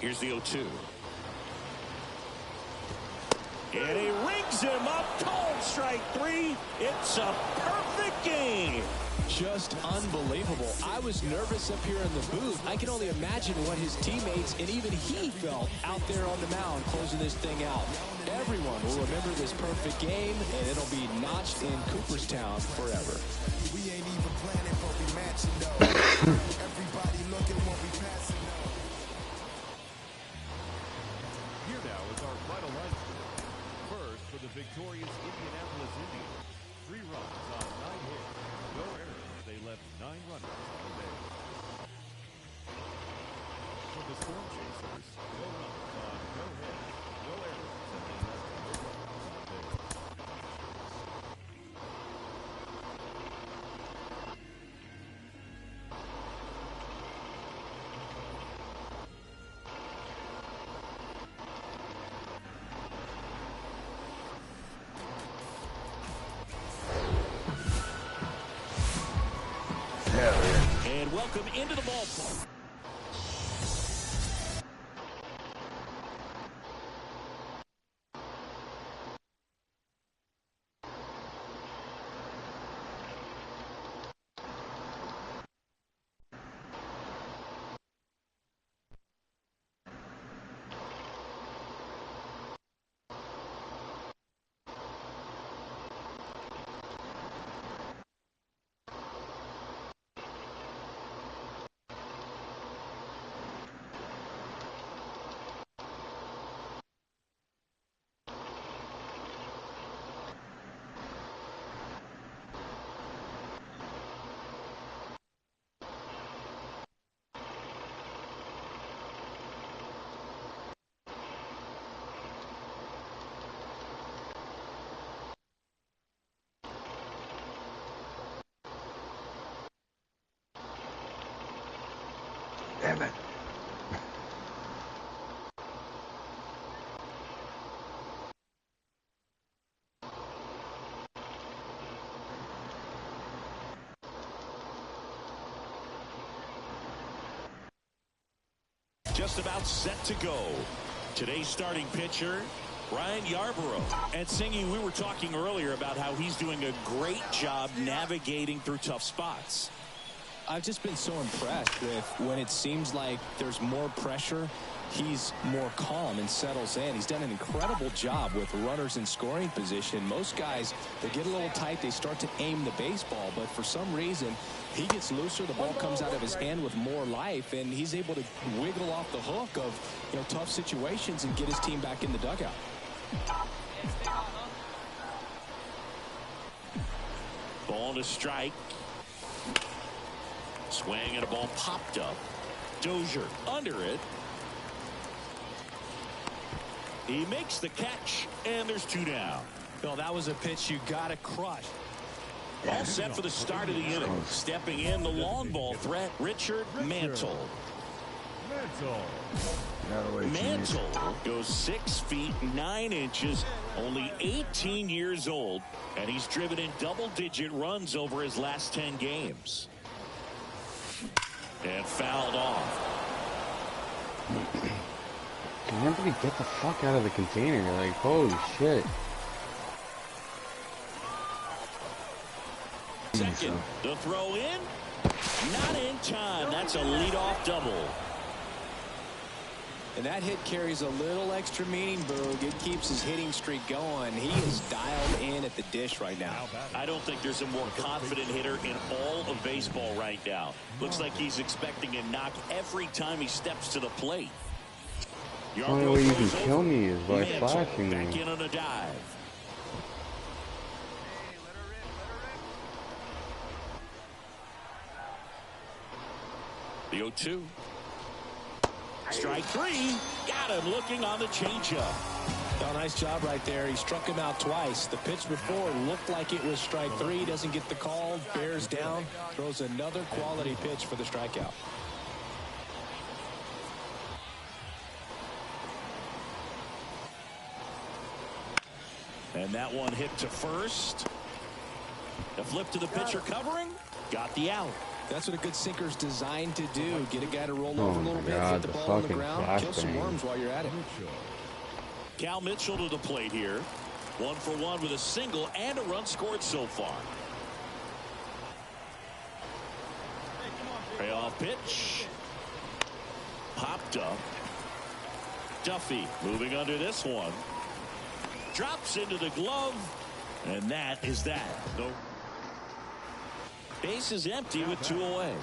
Here's the 0-2. And he rings him up. Called strike 3. It's a perfect game. Just unbelievable. I was nervous up here in the booth. I can only imagine what his teammates and even he felt out there on the mound closing this thing out. Everyone will remember this perfect game, and it'll be notched in Cooperstown forever. We ain't even planning, but we matching though. Everybody looking what we passing though. Here now is our final line score. First for the victorious Indianapolis Indians. 3 runs on 9 hits. No errors. They left 9 runners on the base. For the Storm Chasers, no runs on no hits. No errors. And they left no runners on base. And welcome into the ballpark. Damn it. Just about set to go. Today's starting pitcher, Ryan Yarborough. And Singy, we were talking earlier about how he's doing a great job navigating through tough spots. I've just been so impressed with when it seems like there's more pressure, he's more calm and settles in. He's done an incredible job with runners in scoring position. Most guys, they get a little tight, they start to aim the baseball, but for some reason, he gets looser, the ball comes out of his hand with more life, and he's able to wiggle off the hook of tough situations and get his team back in the dugout. Ball to strike. Swing and a ball popped up. Dozier under it. He makes the catch, and there's 2 down. Well, that was a pitch you got to crush. All set for the start of the inning. Stepping in, the long ball threat, Richard Mantle. Mantle goes 6 feet 9 inches, only 18 years old, and he's driven in double-digit runs over his last 10 games. And fouled off. Can everybody get the fuck out of the container? Like, holy shit. Second, the throw in. Not in time. That's a leadoff double. And that hit carries a little extra meaning, Boog. It keeps his hitting streak going. He is dialed in at the dish right now. I don't think there's a more confident hitter in all of baseball right now. Looks like he's expecting a knock every time he steps to the plate. The only way you can kill me is by flashing back me. in on a dive. The 0-2. Strike three. Got him looking on the changeup. Oh, nice job right there. He struck him out twice. The pitch before looked like it was strike three. Doesn't get the call. Bears down. Throws another quality pitch for the strikeout. And that one hit to first. The flip to the pitcher covering. Got the out. That's what a good sinker's designed to do. Get a guy to roll over a little bit, God, get the the ball on the fucking ground, kill some flashbang. worms while you're at it. Cal Mitchell to the plate here. 1 for 1 with a single and a run scored so far. Payoff pitch. Popped up. Duffy moving under this one. Drops into the glove. And that is that. No. Base is empty with 2 away.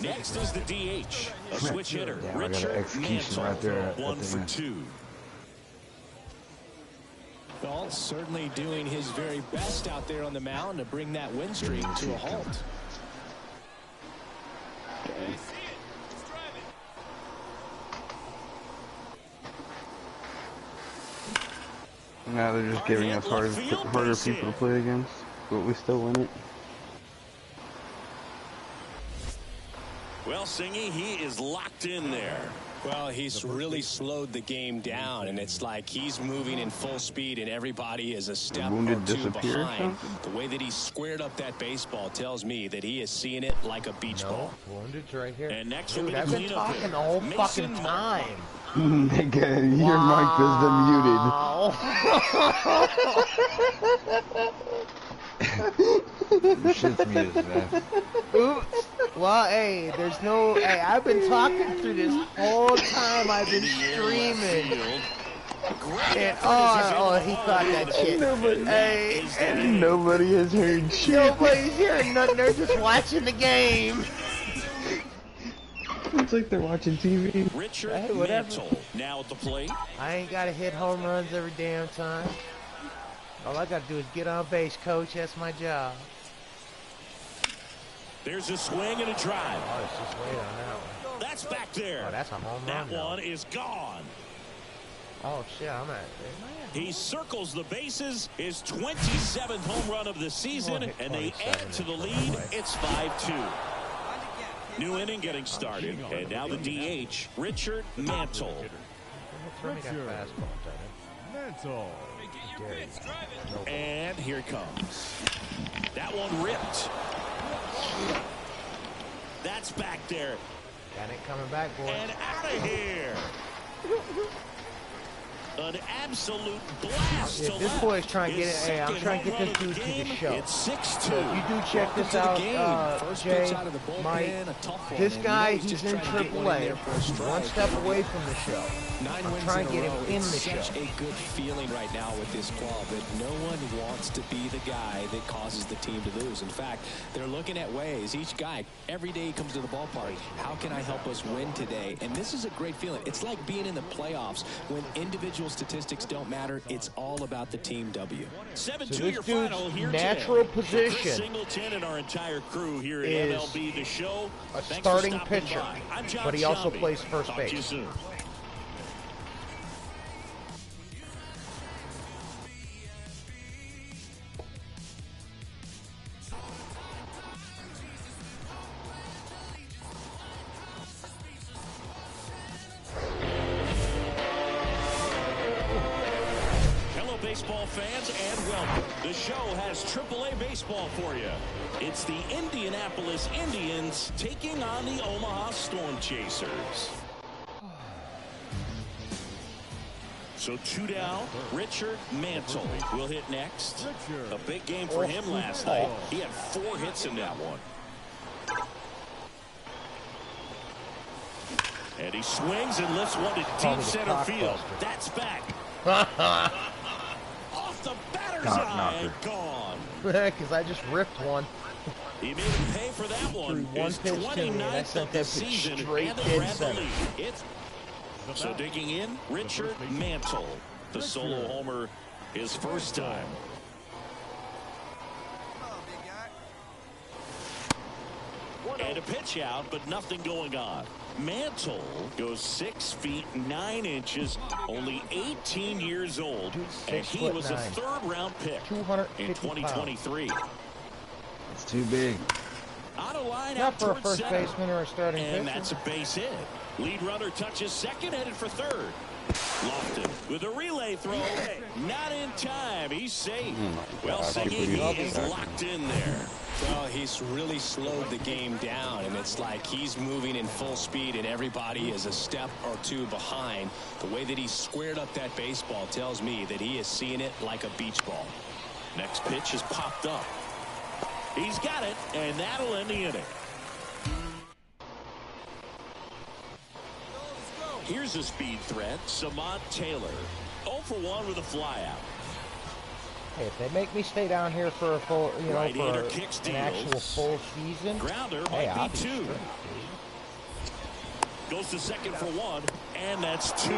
Next is the DH. A switch hitter. Damn, I got an Richard execution Mantle. right there at 1 the for end. 2. Well, certainly doing his very best out there on the mound to bring that win streak to a halt. Now they're just giving us harder people to play against, but we still win it. Well, Singy, he is locked in there. Well, he's really slowed the game down, and it's like he's moving in full speed, and everybody is a step Wounded or two disappear or behind. something? The way that he squared up that baseball tells me that he is seeing it like a beach ball. Wounded's right here. And next Dude, will be I've been cleanup talking hitter, the whole Mason fucking Martin. time. Nigga, your mic has been muted. Your shit's muted, man. Oops. Well, hey, there's no. Hey, I've been talking through this whole time. I've been streaming. And oh, he caught that shit. Nobody has heard shit. Nobody's hearing nothing. They're just watching the game. It's like they're watching TV. Richard Hey, whatever. Mantle now at the plate. I ain't gotta hit home runs every damn time. All I gotta do is get on base, coach. That's my job. There's a swing and a drive. Oh, it's just wait on that one. That's back there. Oh, that's a home That run. though. one is gone. Oh shit, I'm at. He circles the bases, his 27th home run of the season, hit and they 27 add to the in lead. play. It's 5-2. New inning getting started, and now the DH, Richard Mantle. Throw me that fastball, Mantle. And here it comes. That one ripped. That's back there. That ain't coming back, boy. And out of here. An absolute blast Yeah, to this left. boy's trying to get His it. Hey, I'm second trying to home get run this of dude to the game. show. It's 6-2. So if you do check this To the out, game. First Jay, pitch out of the bullpen, Mike, a tough one. this And guy, you know he's just in trying to get one in AAA, there for a strike. one step away from the show. 9 I'm wins trying to in get a row. him in It's the such show. a good feeling right now with this club that no one wants to be the guy that causes the team to lose. In fact, they're looking at ways. Each guy, every day he comes to the ballpark, how can I help us win today? And this is a great feeling. It's like being in the playoffs when individual statistics don't matter. It's all about the team W. 7-2 So this your dude's final here natural today. position Chris Singleton and our entire crew here at is MLB The Show. a Thanks for starting stopping pitcher, by. I'm John but he also Shambi. plays first Talk to you base. soon. Hello, baseball fans, and welcome. The show has AAA baseball for you. It's the Indianapolis Indians taking on the Omaha Storm Chasers. So 2 down, Richard Mantle will hit next. A big game for him last night. He had 4 hits in that one. And he swings and lifts one to Call me deep the center field. cockbuster. That's back. Off the batter's Knock, eye, knocker. gone. Because I just ripped one. He made him pay for that one. Threw one His pitch to me, and I 29th sent of the that pitch season, straight and they dead grab the center. lead. It's so digging in, Richard Mantle, the solo homer, his first time. And a pitch out, but nothing going on. Mantle goes 6 feet 9 inches, only 18 years old, and he was a third-round pick in 2023. It's too big. On a line Not out for a towards first center. baseman or a starting pitcher. And that's a base hit. Lead runner touches second, headed for third. Lofton with a relay throw. Not in time. He's safe. Well, Siggy, he's locked in there. Well, he's really slowed the game down, and it's like he's moving in full speed, and everybody is a step or two behind. The way that he squared up that baseball tells me that he is seeing it like a beach ball. Next pitch is popped up. He's got it, and that'll end the inning. Here's a speed threat, Samad Taylor. 0 for 1 with a flyout. Hey, if they make me stay down here for a full, you know, Right-hander for kicks an actual full season, Grounder hey, might I'll be be 2. straight, Goes to second for 1, and that's 2.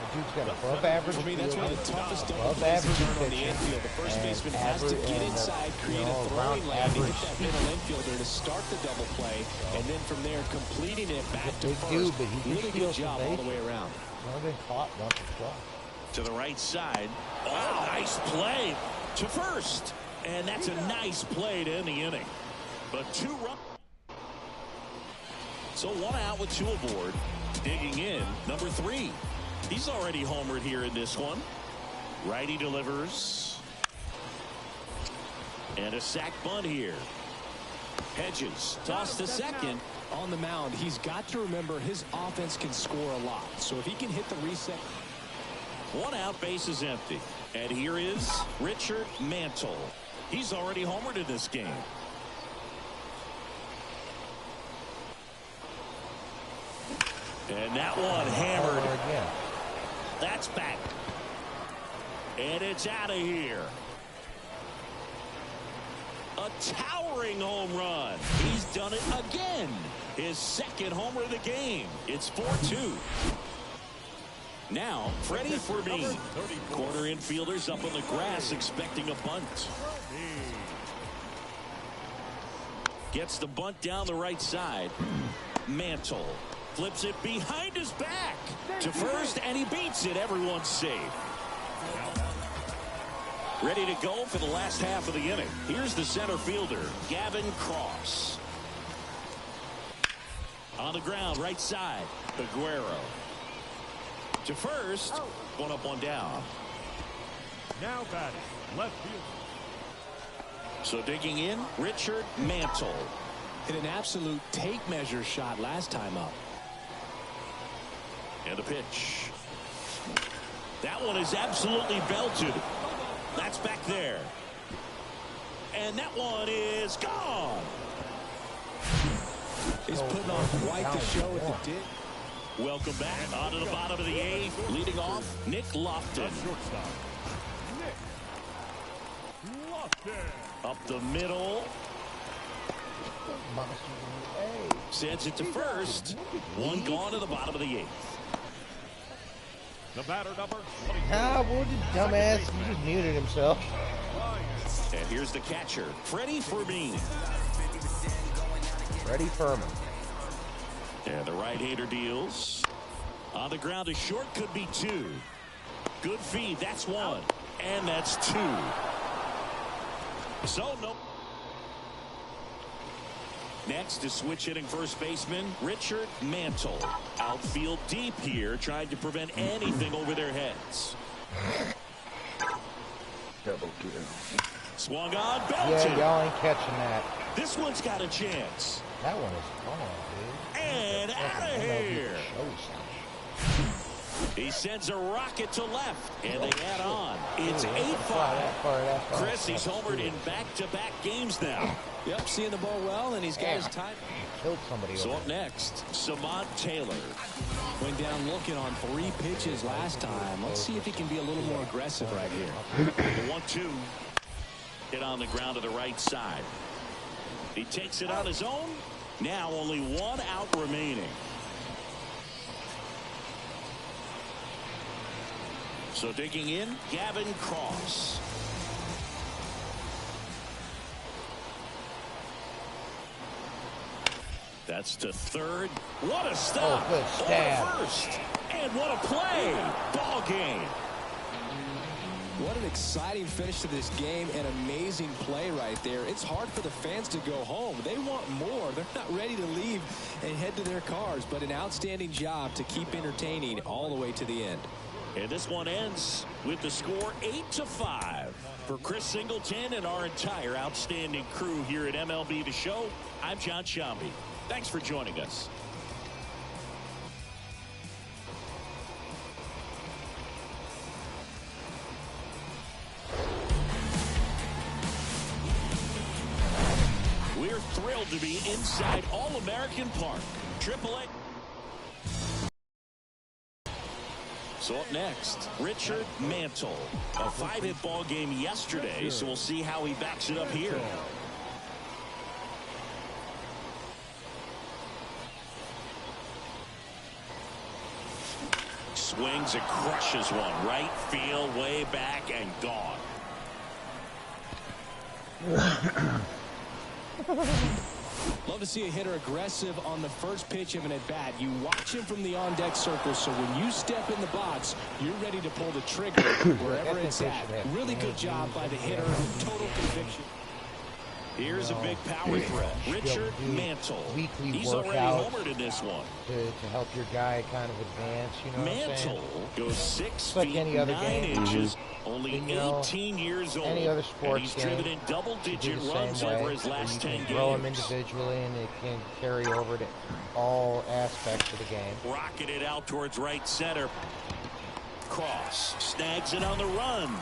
Dude's got above average. For me, that's one of the toughest double above plays to average turn on the pitching, infield. The first and baseman has to get inside, create a throwing lane to hit that middle infielder to start the double play, and then from there completing it back to first. Dude, but he Really good job all the way around. He's only been caught once or twice. To the right side. Oh, nice play to first. And that's a nice play to end the inning. But 2 runs. So 1 out with 2 aboard. Digging in, number 3. He's already homered here in this one. Righty delivers. And a sac bunt here. Hedges toss to second. On the mound, he's got to remember his offense can score a lot. So if he can hit the reset. 1 out, base is empty. And here is Richard Mantle. He's already homered in this game. And that one hammered. That's back. And it's out of here. A towering home run. He's done it again. His second homer of the game. It's 4-2. Now, Freddie Fermin. Corner infielders up on the grass expecting a bunt. Gets the bunt down the right side. Mantle flips it behind his back to first, and he beats it. Everyone's safe. Ready to go for the last half of the inning. Here's the center fielder, Gavin Cross. On the ground, right side, Aguero. To first, 1 up, 1 down. Now batting, left field. So digging in, Richard Mantle. Hit an absolute tape measure shot last time up. And the pitch. That one is absolutely belted. That's back there. And that one is gone. He's putting on quite the show at the dip. Welcome back onto the bottom of the 8th. Leading off, Nick Lofton. Shortstop, Nick Lofton. Up the middle. Sends it to first. 1 gone to the bottom of the 8th. The batter number 20. Ah, what a dumbass. He just muted himself. And here's the catcher, Freddie Fermin. Freddie Fermin. And the right-hander deals. On the ground, a short could be 2. Good feed, that's 1. And that's 2. So, no. Next is switch hitting first baseman, Richard Mantle. Outfield deep here, trying to prevent anything over their heads. Double kill. Swung on, belted. Yeah, y'all ain't catching that. This one's got a chance. That one is gone, dude. And out of here. He sends a rocket to left, and they add on. It's 8-5. Chris, he's homered in back-to-back games now. Yep, seeing the ball well, and he's got his time. Killed somebody. So up next, Samad Taylor. Went down looking on 3 pitches last time. Let's see if he can be a little more aggressive right here. The 1-2. Hit on the ground to the right side. He takes it on his own. Now only 1 out remaining. So digging in, Gavin Cross. That's to third. What a stop. Oh, good stab. Over first. And what a play. Ball game. What an exciting finish to this game. An amazing play right there. It's hard for the fans to go home. They want more. They're not ready to leave and head to their cars. But an outstanding job to keep entertaining all the way to the end. And this one ends with the score 8-5. For Chris Singleton and our entire outstanding crew here at MLB The Show, I'm John Shambi. Thanks for joining us. We're thrilled to be inside All-American Park. AAA. So up next, Richard Mantle. A 5-hit ball game yesterday, so we'll see how he backs it up here. Swings and crushes one. Right field, way back, and gone. Love to see a hitter aggressive on the first pitch of an at-bat. You watch him from the on-deck circle, so when you step in the box, you're ready to pull the trigger wherever it's at. Really good job by the hitter. Total conviction. Here's a big power threat. Richard Mantle. Weekly He's already workouts homered in this one. to help your guy kind of advance, you know what I'm saying? Mantle goes 6 like feet any other 9 game. inches, only You know, 18 years old. any other and sports he's game, driven in you do double-digit the runs same way, over his where last you 10 can grow them games. individually, and it can carry over to all aspects of the game. Rocketed it out towards right center. Cross snags it on the run.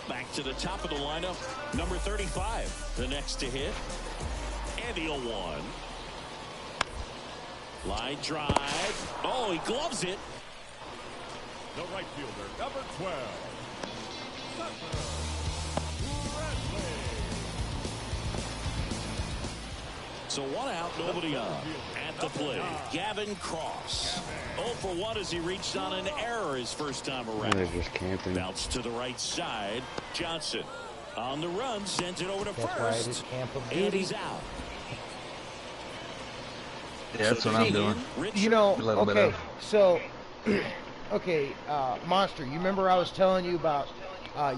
Back to the top of the lineup, number 35, the next to hit. And the 0-1. Line drive. Oh, he gloves it. The right fielder, number 12. So 1 out, nobody on. At the plate, Gavin Cross. 0 for 1 as he reached on an error his first time around. They're just camping. Bounce to the right side. Johnson on the run, sends it over to That's why it first. is camp of And duty. he's out. Yeah, that's what I'm doing. You know, A little bit okay, of. so, okay, Monster, you remember I was telling you about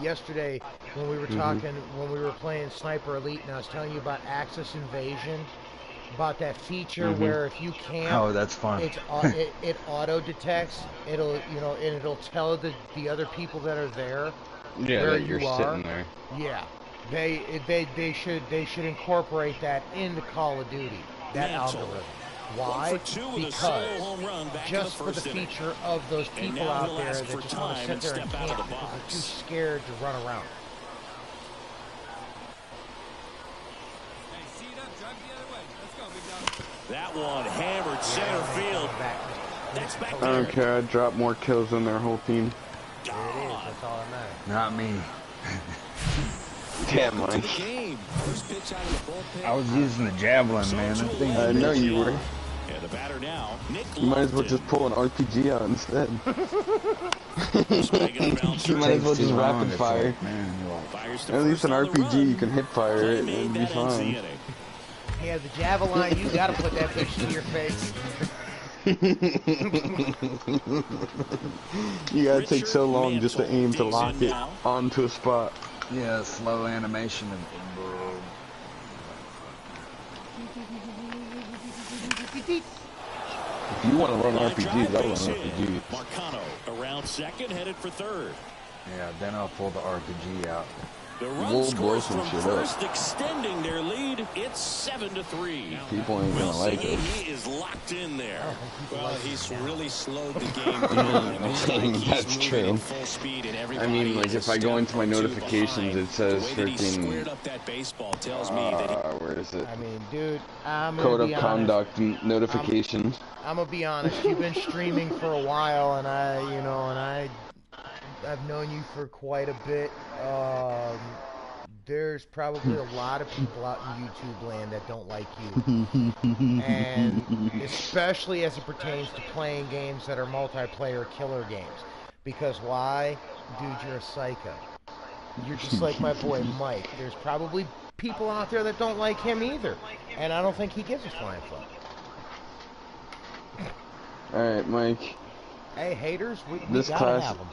yesterday when we were talking, when we were playing Sniper Elite, and I was telling you about Axis Invasion, about that feature where if you camp, Oh, that's fun. it auto detects. It'll, you know, and it'll tell the other people that are there Yeah, where that you're you are. sitting there. Yeah, they should incorporate that into Call of Duty. That Mantle. algorithm. 1 Why? for 2 with a solo Because home run back just in for the the first inning. feature of those And people now out he'll there ask that for just want to time sit and there and step out of camp the because they're too box. scared to run around. That one hammered center field. That's back I there. don't care. I drop more kills than their whole team. There it is. That's all that matters. Not me. Damn, Welcome Mike. to the game. First pitch out of the bullpen. I was using the javelin, man. That thing I know you were. And the batter now, Nick You might as well Lofton. just pull an RPG out instead. Swinging a bouncer. You might as well Takes just too long, rapid it's fire. like, man, you're like, Fires to At least first an on the RPG, run. you can hip fire Play it made, and be that ends the fine. inning. Yeah, the javelin, you gotta put that bitch to your face. You gotta take so Richard long just to Mantle aim to digs lock in it now. onto a spot. yeah, slow animation and If you want to run Line RPGs, drive, I'll run base hit. RPGs. Marcano around second, headed for third. yeah, then I'll pull the RPG out. The run We'll blow scores some from shit up. first, extending their lead. It's 7-3. People ain't gonna like Wilson, it. he is locked in there. Well, he's really slowed the game down. It looks like he's That's moving true. at full speed, and I everybody mean, like, is a if I go step into my or two notifications, behind. it says The way that he freaking, squared up that baseball tells me that he where is it? I mean, dude, I'm Code gonna of be honest. conduct notifications. I'm gonna be honest. You've been streaming for a while, and I've known you for quite a bit. There's probably a lot of people out in YouTube land that don't like you, and especially as it pertains to playing games that are multiplayer killer games. Because why? Dude, you're a psycho. You're just like my boy Mike. There's probably people out there that don't like him either, and I don't think he gives a flying fuck. Alright, Mike. Hey, haters, we This gotta class, have them.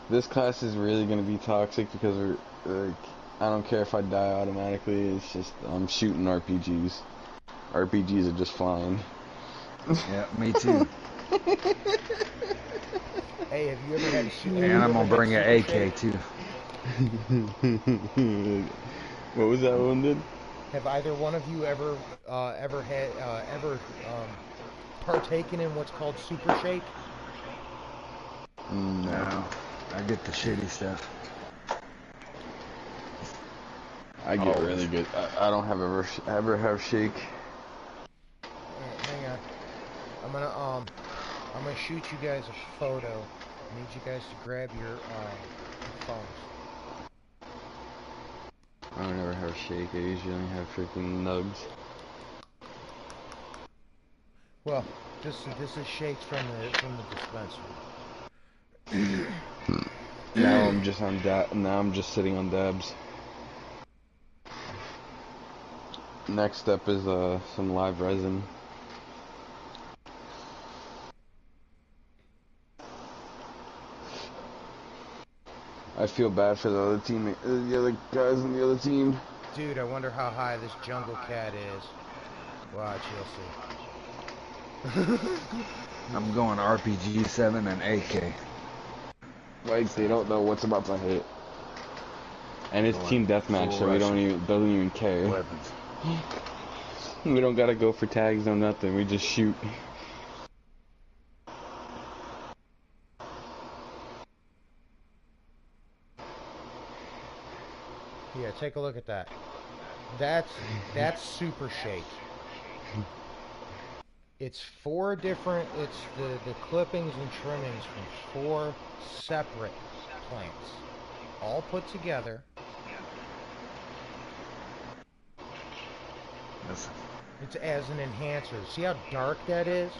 this class is really gonna be toxic because we're like, I don't care if I die automatically. It's just I'm shooting RPGs. RPGs are just flying. Yeah, me too. Hey, have you ever had to shoot? And I'm gonna bring an AK too. What was that one, dude? Have either one of you ever partaken in what's called Super Shake? No, I get the shitty stuff. I get really good. I don't have ever have shake. Alright, hang on. I'm gonna shoot you guys a photo. I need you guys to grab your phones. I don't ever have shake. I usually only have freaking nugs. Well, this is shakes from the dispensary. Now I'm just on now I'm just sitting on dabs. Next step is some live resin. I feel bad for the other team, the other guys on the other team. Dude, I wonder how high this jungle cat is. Watch, you'll see. I'm going RPG 7 and AK. Like they don't know what's about to hit. And it's team deathmatch, so we doesn't even care. Weapons. We don't gotta go for tags or nothing. We just shoot. Yeah, take a look at that. That's Super Shake. It's it's the clippings and trimmings from 4 separate plants, all put together. It's as an enhancer. See how dark that is?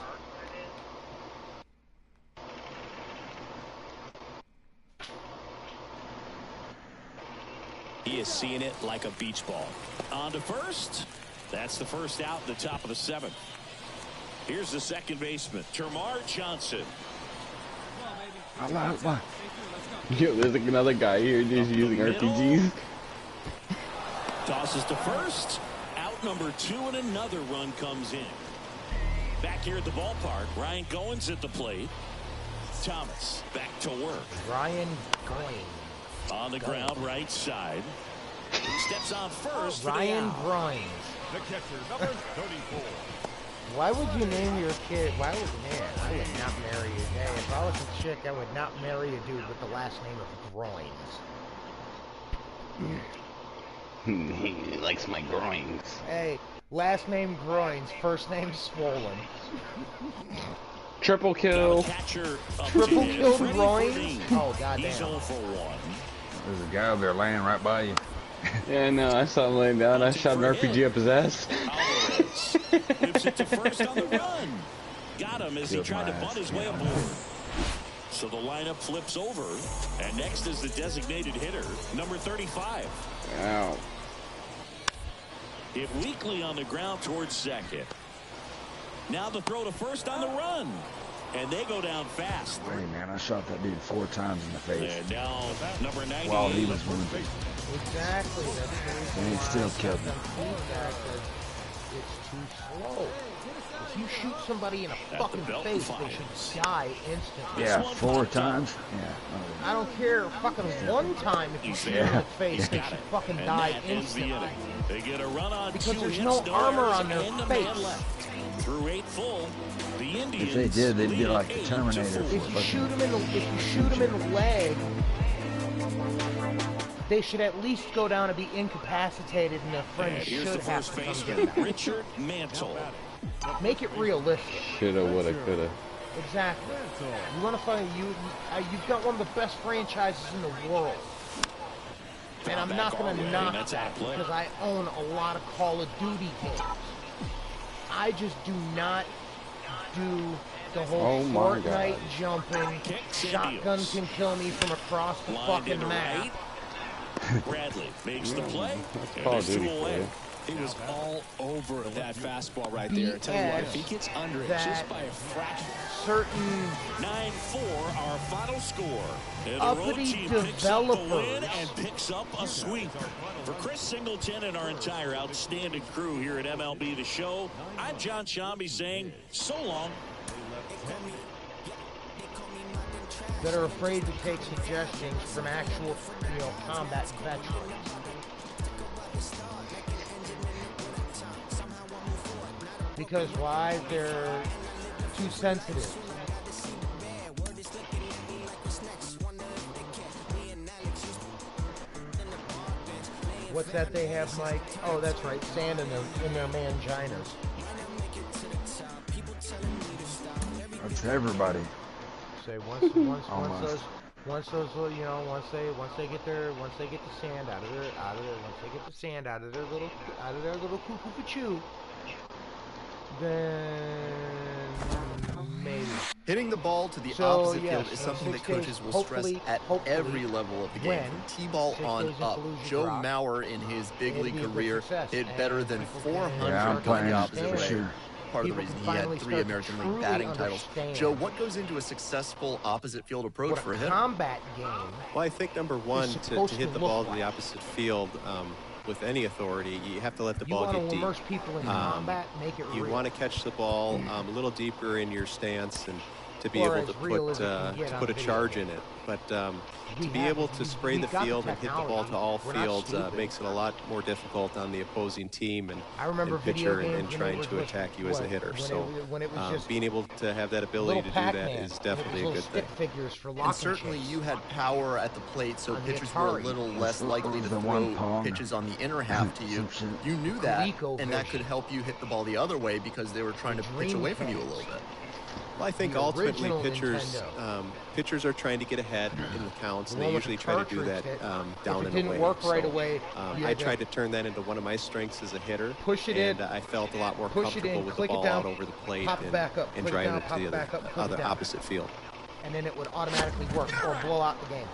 He is seeing it like a beach ball. On to first. That's the first out, the top of the 7th. Here's the second baseman, Termar Johnson. Yo, there's like another guy here just using RPGs. Tosses to first. Out number 2, and another run comes in. Back here at the ballpark, Ryan Goins at the plate. Thomas back to work. Ryan Goins. On the ground, right side. Steps on first. Ryan Goins. The catcher, number 34. Why would you name your kid? I would not marry you. Hey, if I was a chick, I would not marry a dude with the last name of Groins. He likes my groins. Hey, last name Groins, first name Swollen. Triple kill. Triple kill Groins? Oh, goddamn. He's 0 for 1. There's a guy over there laying right by you. Yeah, no, I saw him laying down. I shot an RPG up his ass. Whips it to first on the run. Got him as he tried to butt his way aboard. So the lineup flips over, and next is the designated hitter, number 35. Ow. Hit weakly on the ground towards second. Now the throw to first on the run. And they go down fast. Hey, man, I shot that dude 4 times in the face. And now number 98. While he was wounded. Exactly. That's the reason And he still killed me. It's too slow. If you shoot somebody in a fucking face, they should die instantly. Yeah, 4 times? Yeah. I don't care fucking 1 time if you shoot them in the face, they should fucking die instantly. They get a run on because 2 there's hits, no armor on their and a face. man left. Through 8 full, the Indians. If they did, they'd be like the Terminator. If you shoot them in the leg, they should at least go down and be incapacitated, and their friends should have to come get them. Richard Mantle. Make it realistic. Shoulda, woulda, coulda. Exactly. You want to find you've got one of the best franchises in the world, and I'm not going to knock that because I own a lot of Call of Duty games. I just do not do the whole Fortnite jumping. Shotgun can kill me from across the fucking map. Bradley makes the play. That's Call of Duty play. He was all over that fastball right there. I tell you what, if he gets under it just by a fraction. Certain 9-4, our final score. And the road uppity team picks up the win developers. and picks up a sweep. For Chris Singleton and our entire outstanding crew here at MLB The Show, I'm John Shambi saying so long. that are afraid to take suggestions from actual, combat veterans. Because why? They're too sensitive. What's that they have, Mike? Oh, that's right, sand in their manginas. That's everybody. Say once they get the sand out of their little cuckoo, then maybe. Hitting the ball to the opposite field is something that coaches will stress at every level of the game, from T-ball on up. Joe Mauer, in his big league career, hit better than 400 going the opposite way. Part of the reason he had 3 American League batting titles. Joe, what goes into a successful opposite field approach for a hitter? Combat game. Well, I think number one, to hit the ball to the opposite field with any authority, you have to let the ball get deep. You want to immerse people in combat, make it real. You want to catch the ball a little deeper in your stance and to be able to put a charge in it. But to be able to spray the field and hit the ball to all fields makes it a lot more difficult on the opposing team and pitcher and trying to attack you as a hitter. So being able to have that ability to do that is definitely a good thing. And certainly you had power at the plate, so pitchers were a little less likely to throw pitches on the inner half to you. You knew that, and that could help you hit the ball the other way because they were trying to pitch away from you a little bit. Well, I think ultimately pitchers are trying to get ahead in the counts, and they usually try to do that down and away. Didn't work right away. I tried to turn that into one of my strengths as a hitter. Push it in. And I felt a lot more comfortable with the ball out over the plate and driving it to the other opposite field. And then it would automatically work or blow out the game.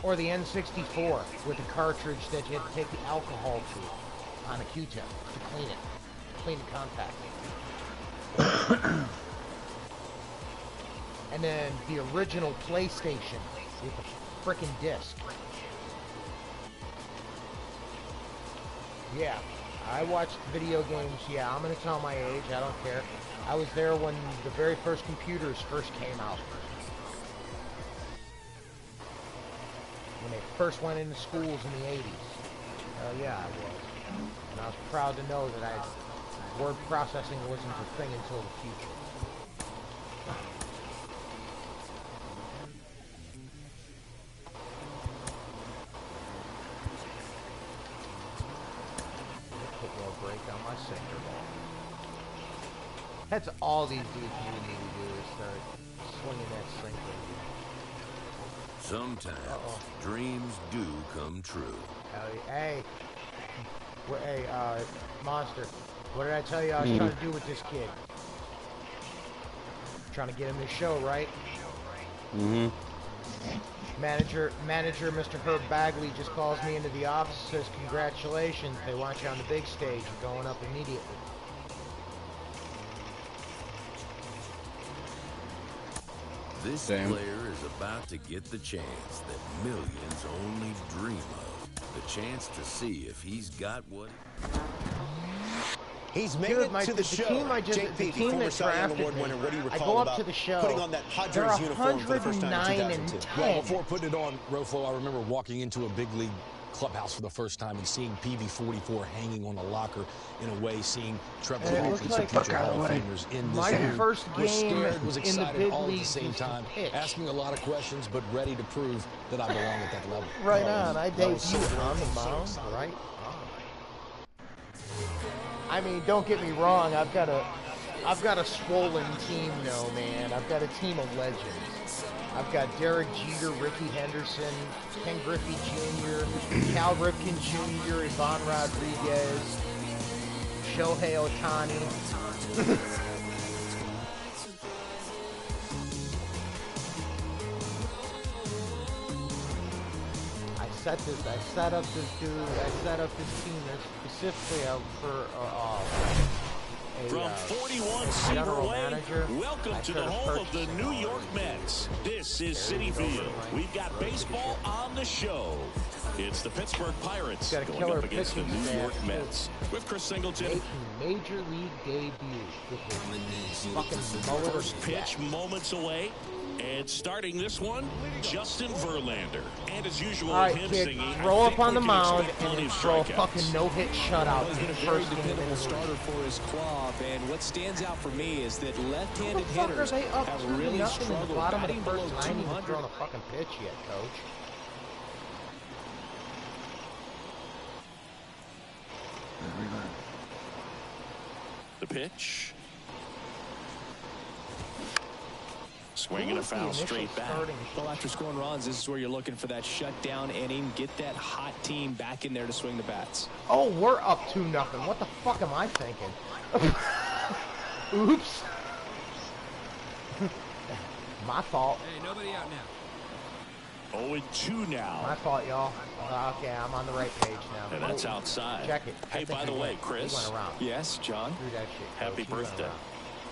Or the N64 with the cartridge that you had to take the alcohol to on a Q-tip to clean the contact. And then the original PlayStation with the frickin' disc. Yeah, I watched video games. Yeah, I'm gonna tell my age. I don't care. I was there when the very first computers first came out. When they first went into schools in the 80s. Yeah, I was. And I was proud to know that word processing wasn't a thing until the future. Put more break on my sinker ball. That's all these dudes really need to do is start swinging that sinker. Sometimes dreams do come true. Hey, Monster. What did I tell you I was trying to do with this kid? Trying to get him to show, right? Mm-hmm. Manager, Mr. Herb Bagley just calls me into the office and says, congratulations, they want you on the big stage. You're going up immediately. This player is about to get the chance that millions only dream of. The chance to see if he's got what... He's made it to the show. The team that drafted me, I go up to the show, putting on that they're Padres uniform for the first time in 109 and 2002. 10. Well, before putting it on, Rofo, I remember walking into a big league clubhouse for the first time and seeing PV44 hanging on a locker, in a way, seeing Trevor Lawrence and some future Hall of Famers in this My first was game scared, was in the excited, big all at the leagues same was to time, pitch. asking a lot of questions, but ready to prove that I belong at that level. Right on. I debuted on the mound, right on. I mean, don't get me wrong. I've got a swollen team now, man. I've got a team of legends. I've got Derek Jeter, Ricky Henderson, Ken Griffey Jr., Cal Ripken Jr., Ivan Rodriguez, Shohei Ohtani. set this. I set up this dude. I set up this team specifically out for From 41 Cedar Way, welcome to the home of the New York Mets. This is Citi Field. We've got baseball on the show. It's the Pittsburgh Pirates going up against the New York Mets. With Chris Singleton. Major league debut. First pitch moments away. And starting this one, Justin Verlander. And as usual, right, him kid, singing. throw up on the mound and then throw a fucking no-hit shutout. He's been a very dependable starter for his club, and what stands out for me is that left-handed hitters have really struggled batting below 200. I ain't even thrown a fucking pitch yet, coach. The pitch. Swinging a foul straight back. Well, after scoring runs, this is where you're looking for that shutdown inning. Get that hot team back in there to swing the bats. Oh, we're up 2-0. What the fuck am I thinking? Oops. My fault. Hey, nobody out now. 0-2 now. My fault, y'all. Okay, I'm on the right page now. And that's outside. Check it. Hey, by the way, Chris. He went around. Yes, John. Do that shit, Happy birthday.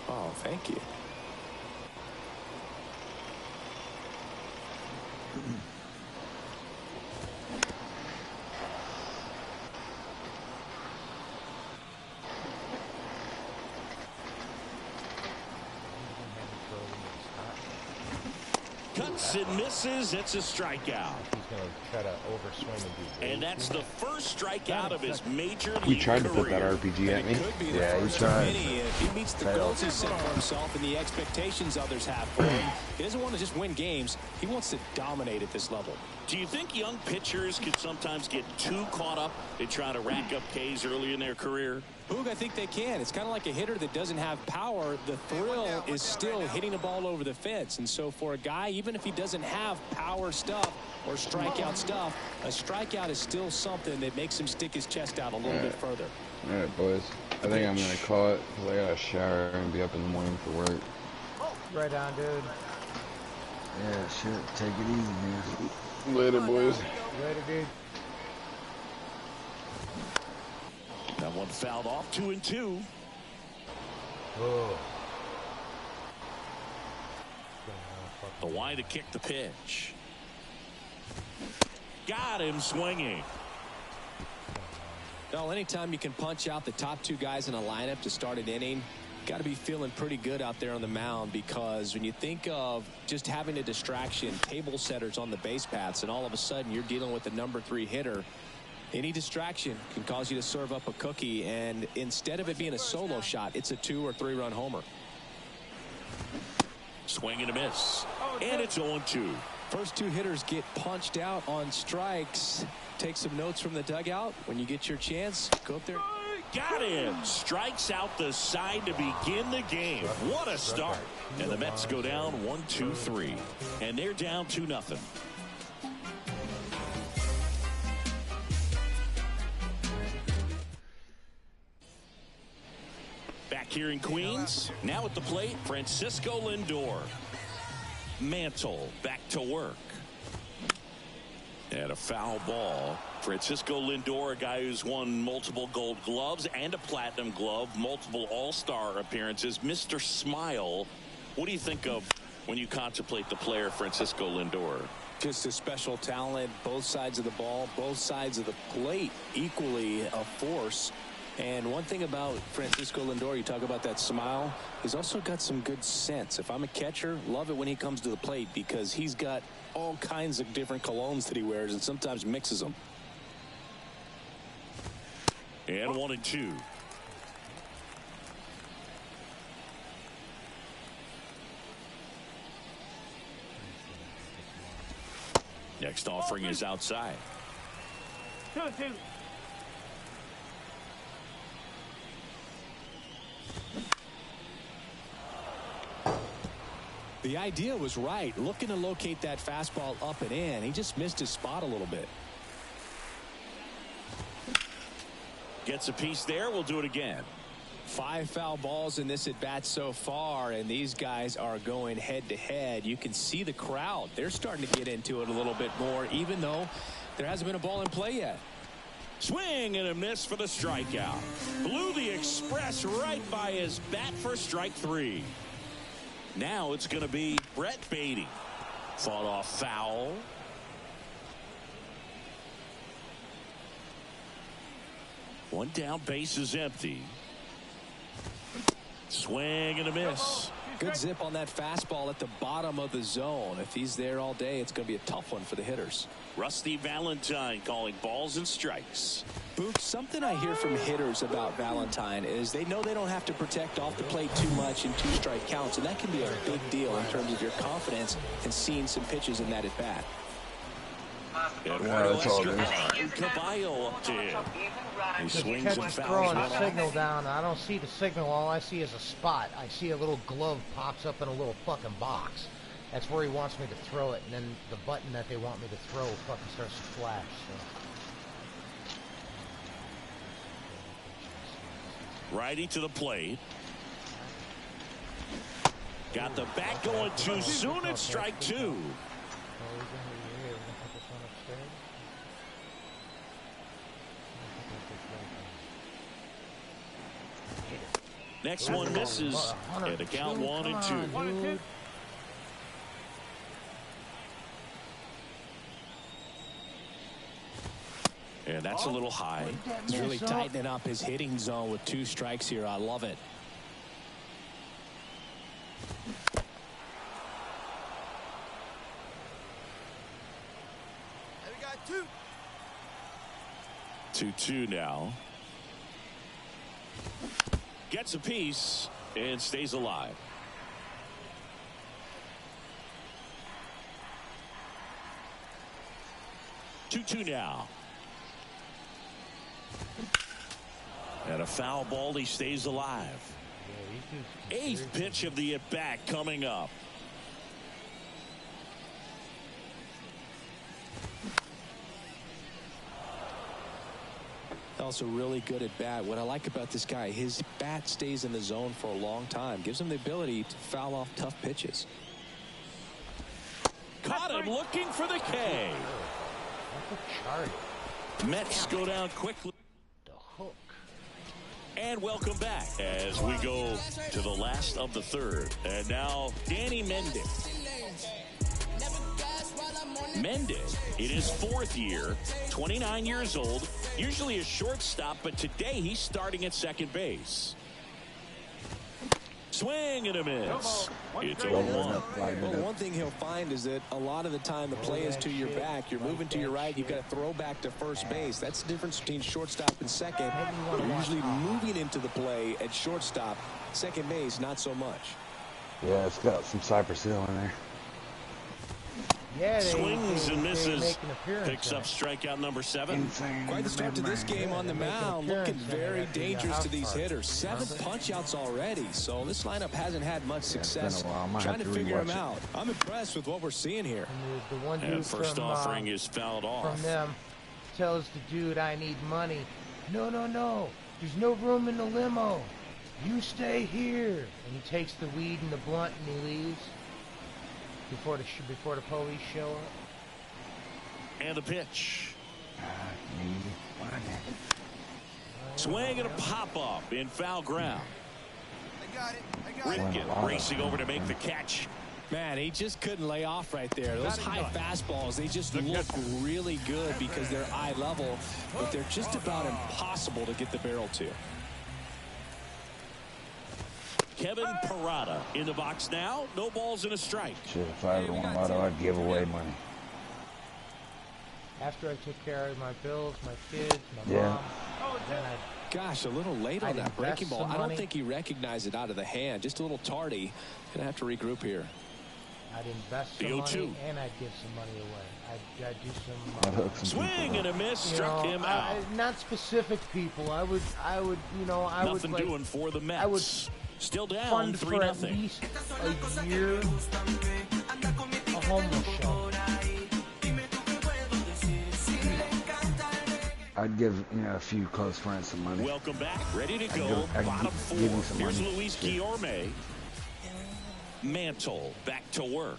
Oh, thank you. Cuts and misses. It's a strikeout. He's going to try to overswing and do. And that's the first strikeout of his major league He tried to put that career. RPG at me. Yeah, he tried. If he meets the goals he set for himself and the expectations others have for him, he doesn't want to just win games. He wants to dominate at this level. Do you think young pitchers can sometimes get too caught up in trying to rack up Ks early in their career? Boog, I think they can. It's kind of like a hitter that doesn't have power. The thrill is still hitting the ball over the fence. And so for a guy, even if he doesn't have power stuff or strikeout stuff, a strikeout is still something that makes him stick his chest out a little bit further. All right, boys. I think I'm going to call it because I got to shower and be up in the morning for work. Right on, dude. Yeah, shit. Take it easy, man. Later, boys. Later, dude. That one fouled off. 2-2. Oh. The wide to kick the pitch. Got him swinging. Well, anytime you can punch out the top two guys in a lineup to start an inning, got to be feeling pretty good out there on the mound, because when you think of just having a distraction, table setters on the base paths, and all of a sudden you're dealing with the number 3 hitter, any distraction can cause you to serve up a cookie, and instead of it being a solo shot, it's a 2 or 3 run homer. Swing and a miss. And it's 0-2. First 2 hitters get punched out on strikes. Take some notes from the dugout. When you get your chance, go up there. Got him. Strikes out the side to begin the game. What a start. And the Mets go down 1-2-3. And they're down 2-0. Back here in Queens. Now at the plate, Francisco Lindor. Mantle back to work. And a foul ball. Francisco Lindor, a guy who's won multiple Gold Gloves and a Platinum Glove, multiple All-Star appearances. Mr. Smile, what do you think of when you contemplate the player Francisco Lindor? Just a special talent, both sides of the ball, both sides of the plate, equally a force. And one thing about Francisco Lindor, you talk about that smile, he's also got some good sense. If I'm a catcher, love it when he comes to the plate, because he's got all kinds of different colognes that he wears and sometimes mixes them. And 1-2. Next offering is outside. 2-2. The idea was right, looking to locate that fastball up and in. He just missed his spot a little bit. Gets a piece there. We'll do it again. 5 foul balls in this at bat so far, and these guys are going head to head. You can see the crowd. They're starting to get into it a little bit more, even though There hasn't been a ball in play yet. Swing and a miss for the strikeout. Blew the express right by his bat for strike 3. Now it's going to be Brett Beatty. Fought off foul. One down, base is empty. Swing and a miss. Good zip on that fastball at the bottom of the zone. If he's there all day, it's going to be a tough one for the hitters. Rusty Valentine calling balls and strikes. Boog, something I hear from hitters about Valentine is they know they don't have to protect off the plate too much in 2-strike counts, and that can be a big deal in terms of your confidence and seeing some pitches in that at bat. Eduardo Caballo up to him. He swings and fouls throwing one a signal down. I don't see the signal. All I see is a spot. I see a little glove pops up in a little fucking box. That's where he wants me to throw it, and then the button that they want me to throw fucking starts to flash. So. Righty to the plate. Got the bat going too soon at strike 2. Next one misses, and a count 1-2. And that's a little high. He's really tightening up his hitting zone with 2 strikes here. I love it. We got 2. 2-2 now. Gets a piece and stays alive. Two now. And a foul ball, he stays alive. 8th pitch of the at-bat coming up. Also really good at bat. What I like about this guy, his bat stays in the zone for a long time. Gives him the ability to foul off tough pitches. Caught him looking for the K. Mets go down quickly. And welcome back as we go to the last of the 3rd. And now Danny Mendez. Mendez in his 4th year, 29 years old, usually a shortstop, but today he's starting at second base. Swing and a miss. It's 0-1. Well, one thing he'll find is that a lot of the time the play is to your back. You're moving to your right. You've got to throw back to first base. That's the difference between shortstop and second. You're usually moving into the play at shortstop. Second base, not so much. Yeah, it's got some Cypress Hill in there. Yeah, swings and misses. Picks up strikeout number 7. Quite the start to this game on the mound. Looking very dangerous to these hitters. 7 punch-outs already. So this lineup hasn't had much success trying to figure him out. I'm impressed with what we're seeing here. The one dude first offering is fouled off. From them tells the dude, I need money. No. There's no room in the limo. You stay here. And he takes the weed and the blunt and he leaves. Before the police show up. And the pitch. Swing and a pop-up in foul ground. Ripken racing over to make the catch. Man, he just couldn't lay off right there. Those high fastballs, they just look really good because they're eye level, but they're just about impossible to get the barrel to. Kevin Parada in the box now. No balls and a strike. Shit, if I ever won a lotto, I'd give away money. After I took care of my bills, my kids, my mom, then Gosh, a little late on that breaking ball. I don't think he recognized it out of the hand. Just a little tardy. Gonna have to regroup here. I'd invest some money and I'd give some money away. I'd do some swing and a miss, struck him out. Not specific people. I would, Nothing would doing for the Mets. I would still down fund 3-0. for at least a year a homeless shelter. I'd give a few close friends some money. Welcome back, ready to go. Bottom 4. Here's Luis Guillorme. Mantle back to work.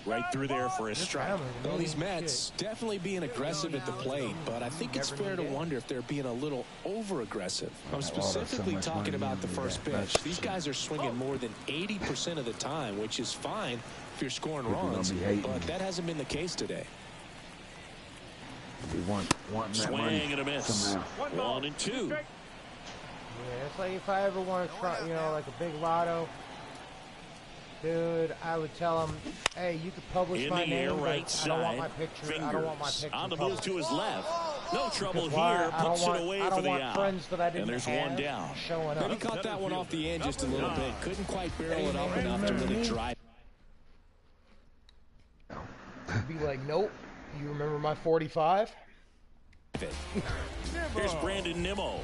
Right through there for a strike. Well, these Mets definitely being aggressive at the plate, but I think it's fair to wonder if they're being a little over-aggressive. I'm specifically talking about the first pitch. These guys are swinging more than 80% of the time, which is fine if you're scoring runs, but that hasn't been the case today. Swing and a miss. 1-2. Yeah, it's like if I ever want to try, you know, like a big lotto, dude, I would tell him, hey, you could publish my name, but I don't want my picture. I don't want my picture on the move to his left. No trouble why? here. Puts it away for the out. Friends that I didn't and there's have one down. Showing up. Maybe caught that one off the end just a little bit. Couldn't quite barrel it up enough to really drive. Be like, nope. You remember my 45? Here's Brandon Nimmo.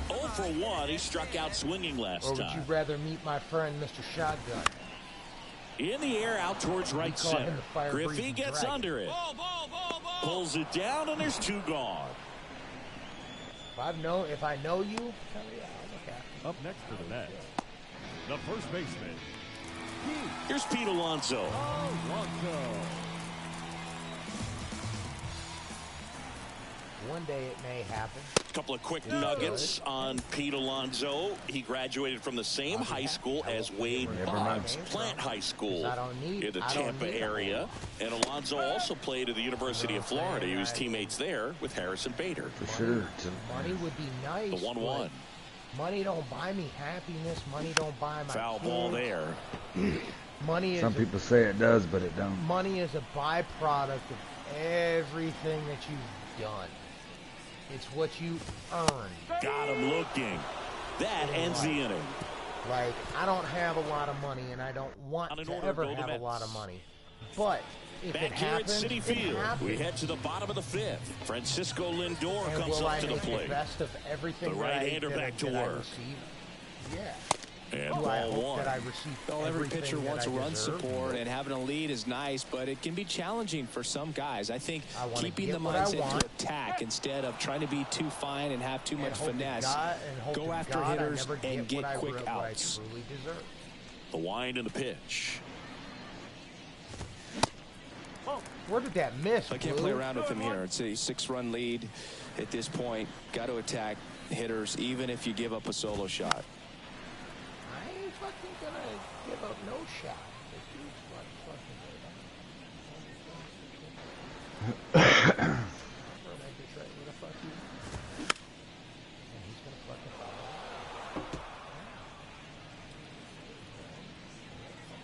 0 for 1. He struck out swinging last time. Or would you rather meet my friend, Mr. Shotgun? In the air, out towards right center. Griffey gets under it. Pulls it down, and there's 2 gone. If I know you, hell yeah, I'll look at you. Up next for the Mets, the first baseman. Here's Pete Alonso. One day it may happen. A couple of quick nuggets on Pete Alonso. He graduated from the same high school as Wade Boggs, Plant High School in the Tampa area. And Alonso also played at the University of Florida. He was teammates there with Harrison Bader. For sure. Money would be nice. The 1-1. Money don't buy me happiness. Money don't buy my foul ball there. Money is some people say it does, but it don't. Money is a byproduct of everything that you've done. It's what you earn. Got him looking. That ends the inning. Like, I don't have a lot of money, and I don't want to ever have a lot of money. But if it happens, Back here at Citi Field, we head to the bottom of the 5th. Francisco Lindor comes up to the plate. The best of everything the right-hander back to work. Yeah. And ball 1. Well, every pitcher wants a run support, and having a lead is nice, but it can be challenging for some guys. I think keeping the mindset to attack instead of trying to be too fine and have too much finesse, go after hitters and get quick outs. The wind and the pitch. Where did that miss? I can't play around with him here. It's a 6-run lead at this point. Got to attack hitters, even if you give up a solo shot. I ain't fucking gonna give up no shot.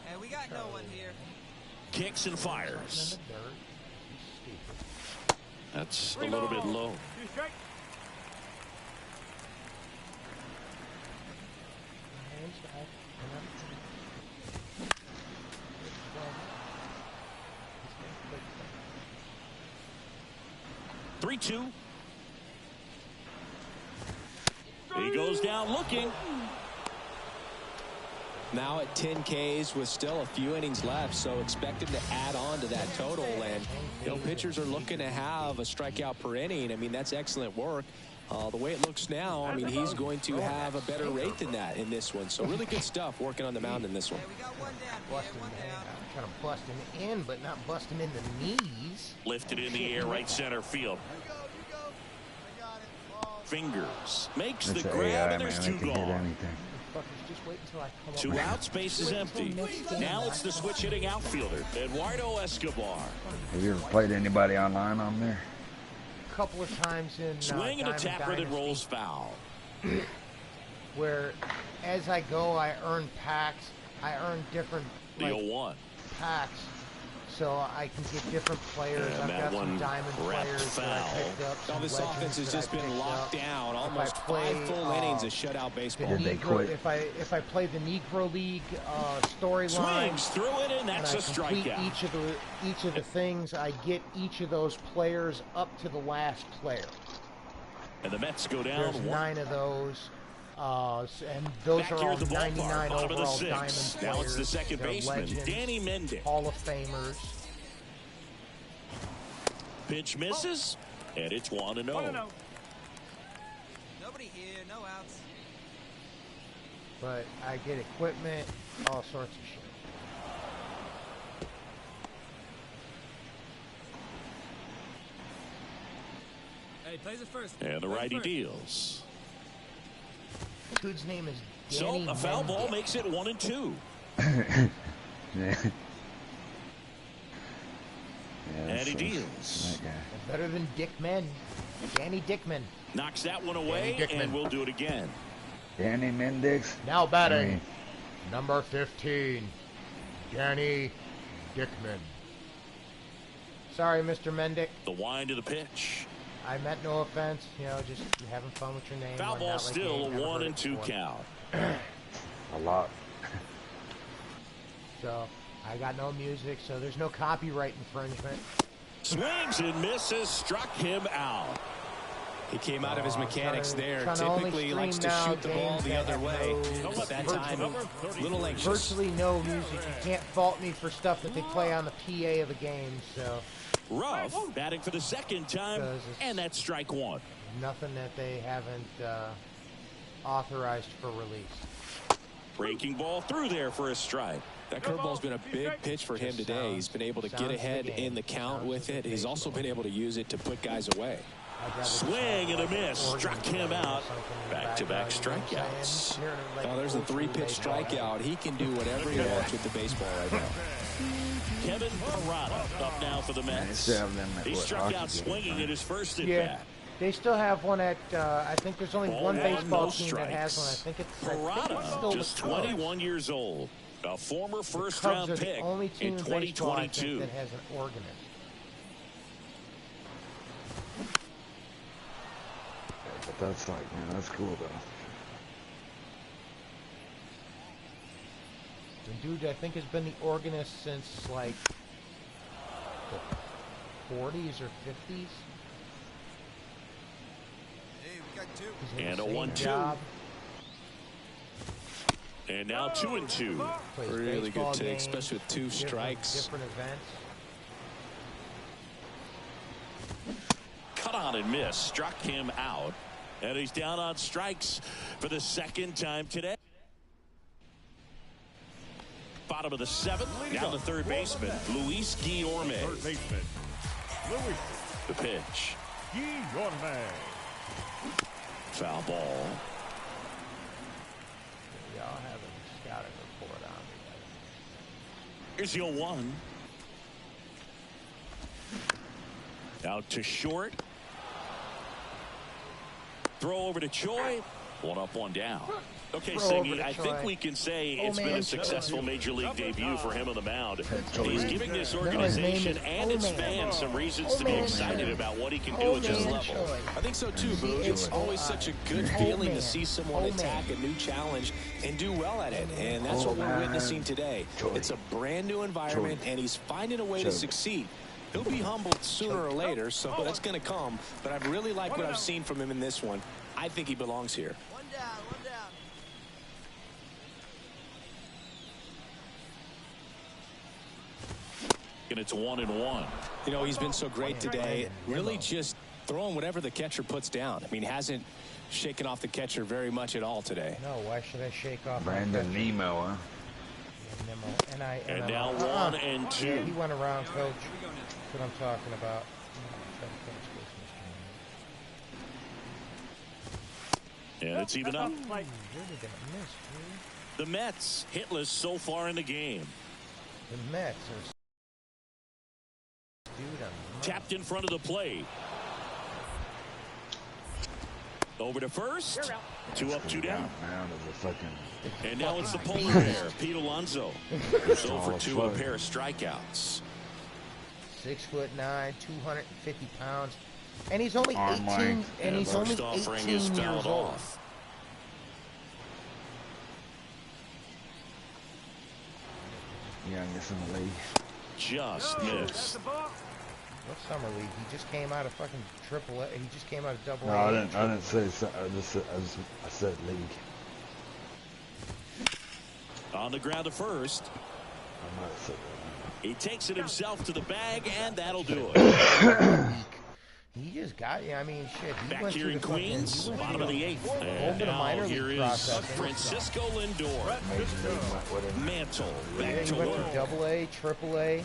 Hey, we got no one here. Kicks and fires. That's a little bit low. Three-two. He goes down looking. Now at 10 Ks with still a few innings left, so expect him to add on to that total. And, you know, pitchers are looking to have a strikeout per inning. I mean, that's excellent work. The way it looks now, I mean, he's going to have a better rate than that in this one. So really good stuff working on the mound in this one. Kind of busting in, but not busting in the knees. Lifted in the air, right center field. Fingers. Makes the grab, and there's 2 gone. 2 outs, base is empty. Now it's the switch hitting outfielder, Eduardo Escobar. Have you ever played anybody online on there? A couple of times in swing and a tapper that rolls foul. Where as I go, I earn packs. I earn different the 0-1 packs, so I can get different players. I've got some diamond players that I picked up. Now this offense has just been locked down. Almost 5 full innings of shutout baseball. Did they quit? If I play the Negro League storyline, swings through it, and that's a strikeout. Each of the things, I get each of those players up to the last player. And the Mets go down. There's 9 of those. And those Back are all the 99 ballpark, overall diamond players. Now it's the second They're baseman, legends, Danny Mendick. Hall of Famers. Pitch misses, and it's 1-0. Nobody here, no outs. But I get equipment, all sorts of shit. Plays it first. And the righty deals. Dude's name is Danny So a foul ball makes it 1-2. Yeah. And he deals. Better than Dickman. Danny Dickman. Knocks that one away, and we'll do it again. Danny Mendix. Now batting, number 15, Danny Dickman. Sorry, Mr. Mendick. The wind of the pitch. I meant no offense. You know, just having fun with your name. Foul ball still a 1-2 count. A lot. So, I got no music, so there's no copyright infringement. Swings and misses, struck him out. He came out of his mechanics there. Typically, he likes to shoot the ball the other way. But that time, a little anxious. Virtually no music. You can't fault me for stuff that they play on the PA of the game. So Ruff batting for the second time, and that's strike one. Nothing that they haven't authorized for release. Breaking ball through there for a strike. That curveball's been a big pitch for him today. He's been able to get ahead in the count with it. He's also been able to use it to put guys away. Swing and a miss, struck him out. Back-to-back strikeouts. Oh, there's a 3-pitch strikeout. He can do whatever he wants with the baseball right now. Kevin Parada up now for the Mets. He struck out swinging at his first at-bat. They still have one at, I think there's only one baseball team that has one. I think it's Parada, just 21 years old. A former first-round pick in 2022. That has an organist. But that's like, man, that's cool though. The dude, I think, has been the organist since like the 40s or 50s. Hey, we got two. And a 1-2. And now 2-2. Really good take, especially with 2 strikes. Different events. Cut on and miss, struck him out. And he's down on strikes for the second time today. Bottom of the 7th, down the third baseman, Luis Guillorme. Third baseman, Luis. The pitch. Guillorme. Foul ball. Y'all have a scouting report on me. Here's the 0-1. Out to short. Throw over to Choi. 1 up, 1 down. Okay, Singy, I think we can say it's been a successful Major League debut for him on the mound. He's giving this organization and its fans some reasons to be excited about what he can do at this level. I think so too, Boo. It's always such a good feeling to see someone attack a new challenge and do well at it. And that's what we're witnessing today. It's a brand new environment, and he's finding a way to succeed. He'll be humbled sooner or later, so that's going to come. But I really like what I've seen from him in this one. I think he belongs here. One down, one down. And it's 1-1. You know, he's been so great today. Really just throwing whatever the catcher puts down. I mean, hasn't shaken off the catcher very much at all today. No, why should I shake off Brandon Nemo, huh? And now 1-2. Yeah, he went around, coach. That's what I'm talking about. And it's even up. The Mets hitless so far in the game. The Mets are tapped in front of the plate. Over to first. 2 up, 2 down. And now it's the polar bear, Pete Alonso. Who's 0 for 2 with a pair of strikeouts. 6'9", 250 pounds, and he's only 18. And he's only 18 years old. Youngest in the league. Just missed. What summer league? He just came out of fucking triple A. He just came out of double A. No, I didn't say. I said league. On the ground to first. I might have said that. He takes it himself to the bag, and that'll do it. He just got, I mean, shit. He back went here in Queens, bottom of the 8th. And now here is Francisco Lindor. Mantle back to work. Double A, triple A.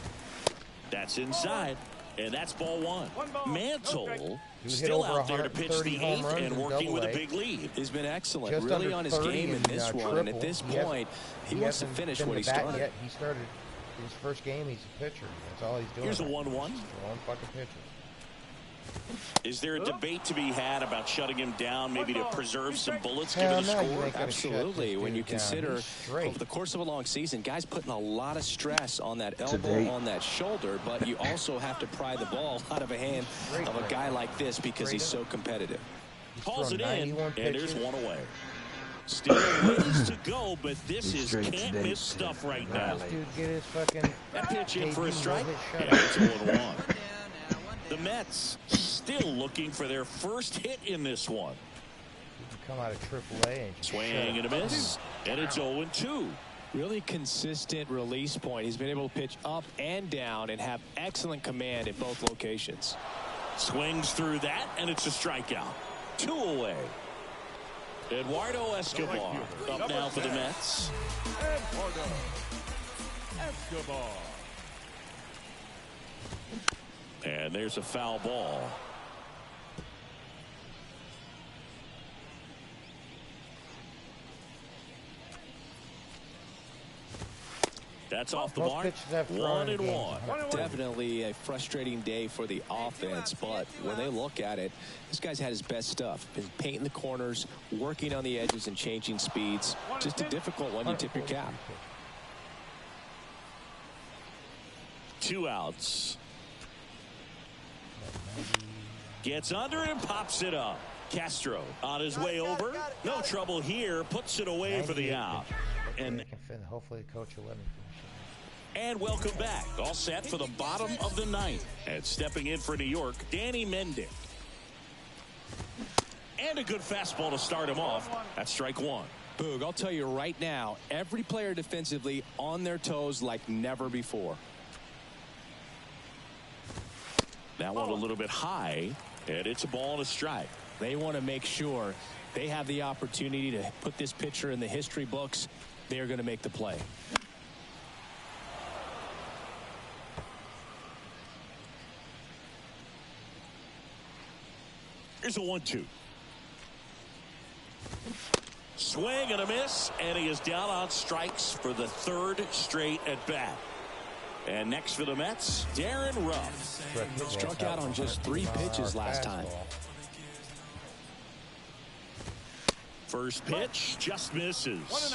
That's inside, and that's ball 1. Mantle Still out there to pitch the 8th and working with a big lead. He's been excellent, Just really on his 30 game in this one. triple. And at this point, he wants to finish what he started. Yet. He started his first game. He's a pitcher. That's all he's doing. Here's a 1-1. One fucking pitcher. Is there a debate to be had about shutting him down, maybe to preserve some bullets, Hell given the no, score? Absolutely. When you consider over the course of a long season, guys putting a lot of stress on that elbow, on that shoulder, but you also have to pry the ball out of a hand of a guy like this because he's so competitive. Calls it in, and there's one away. Still ways to go, but this is can't-miss stuff right now. Dude, get his fucking... That pitch in for a strike. Yeah, it's a 1-1. The Mets still looking for their first hit in this one. Come out of AAA and swing and a miss, and it's 0-2. Really consistent release point. He's been able to pitch up and down and have excellent command at both locations. Swings through that, and it's a strikeout. 2 away. Eduardo Escobar up now for the Mets. Eduardo Escobar. And there's a foul ball. That's off the mark. 1-1. Definitely a frustrating day for the offense, but when they look at it, this guy's had his best stuff. Been painting the corners, working on the edges and changing speeds. Just a difficult one. You tip your cap. 2 outs. Gets under and pops it up. Castro on his way over. No trouble here. Puts it away for the out. And hopefully coach will let me. And welcome back. All set for the bottom of the 9th. And stepping in for New York, Danny Mendick. And a good fastball to start him off. That's strike 1. Boog, I'll tell you right now, every player defensively on their toes like never before. That one a little bit high, and it's a ball and a strike. They want to make sure they have the opportunity to put this pitcher in the history books. They are going to make the play. Here's a 1-2. Swing and a miss, and he is down on strikes for the 3rd straight at bat. And next for the Mets, Darren Ruff. Struck out on just 3 pitches last time. First pitch just misses. 1-0.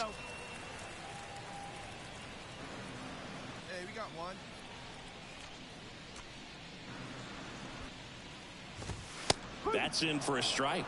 Hey, we got one. That's in for a strike.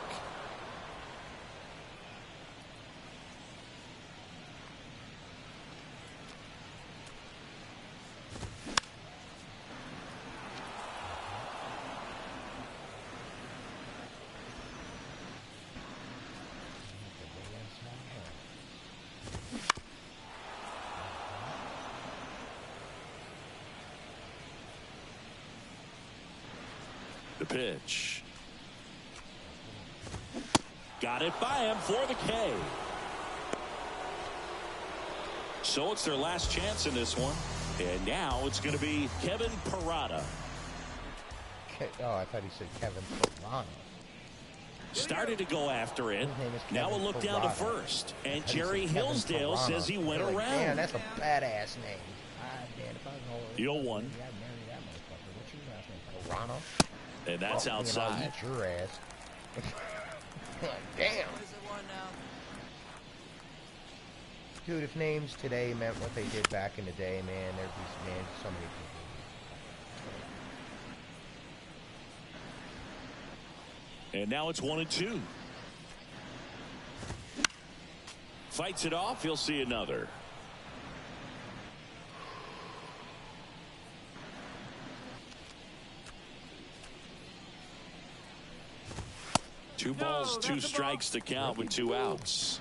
The pitch. Got it by him for the K. So it's their last chance in this one. And now it's going to be Kevin Parada. Oh, I thought he said Kevin Parada. Started to go after it. Now a look down to first. And Jerry Hillsdale says he went around. Man, that's a badass name. 0-1. And that's outside. Eat your ass. Damn. Dude, if names today meant what they did back in the day, man, there'd be so many people. And now it's 1-2. Fights it off. He'll see another. Two balls, 2 strikes to count with 2 outs.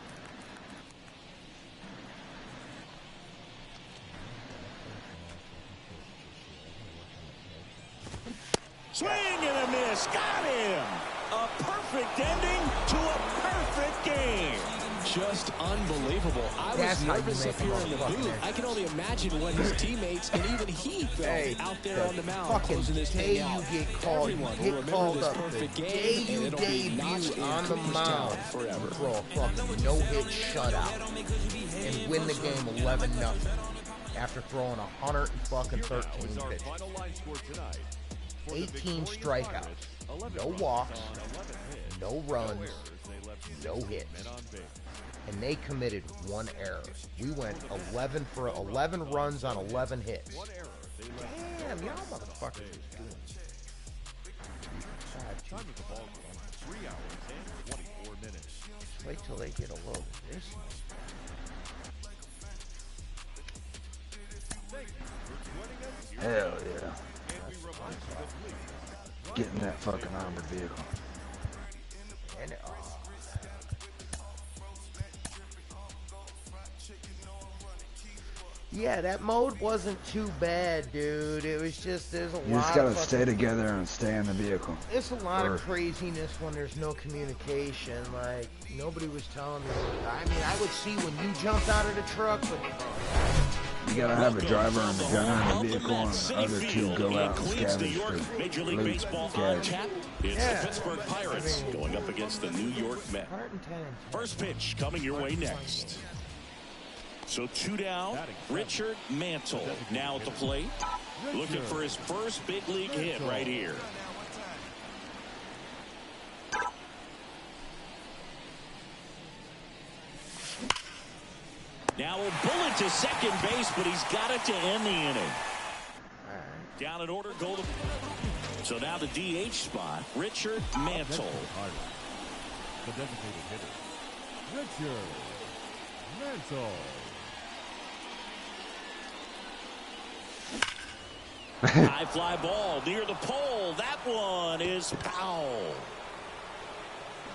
Swing and a miss. Got him. A perfect ending to a perfect game. just unbelievable. I was nervous up here in the booth. I can only imagine what his teammates and even he felt out there on the mound closing this thing out. Everyone will remember this perfect game, and it'll be notched on the mound forever. Throw a fucking no-hit shutout and win the game 11-0 after throwing 113 pitches. 18 strikeouts, no walks, no runs, no hits, and they committed 1 error. We went 11 for 11 runs on 11 hits. Damn, y'all motherfuckers is doing. Time of the ball game, 3 hours and 24 minutes. Just wait till they get a load of this. Hell yeah. Getting that fucking armored vehicle. And yeah, that mode wasn't too bad, dude. It was just, there's a lot. You just gotta stay together and stay in the vehicle. There's a lot of craziness when there's no communication. Like, nobody was telling me. I mean, I would see when you jumped out of the truck, but you gotta have a driver and a gunner in the vehicle, and the other 2 go out and scavenge for Major League Baseball on tap. It's the Pittsburgh Pirates going up against the New York Mets. First pitch coming your way next. So 2 down, Richard Mantle now at the plate, looking for his first big league hit right here. Now a bullet to second base, but he's got it to end the inning. Down in order, go to... So now the DH spot, Richard Mantle. The designated hitter, Richard Mantle. High fly ball near the pole. That one is foul.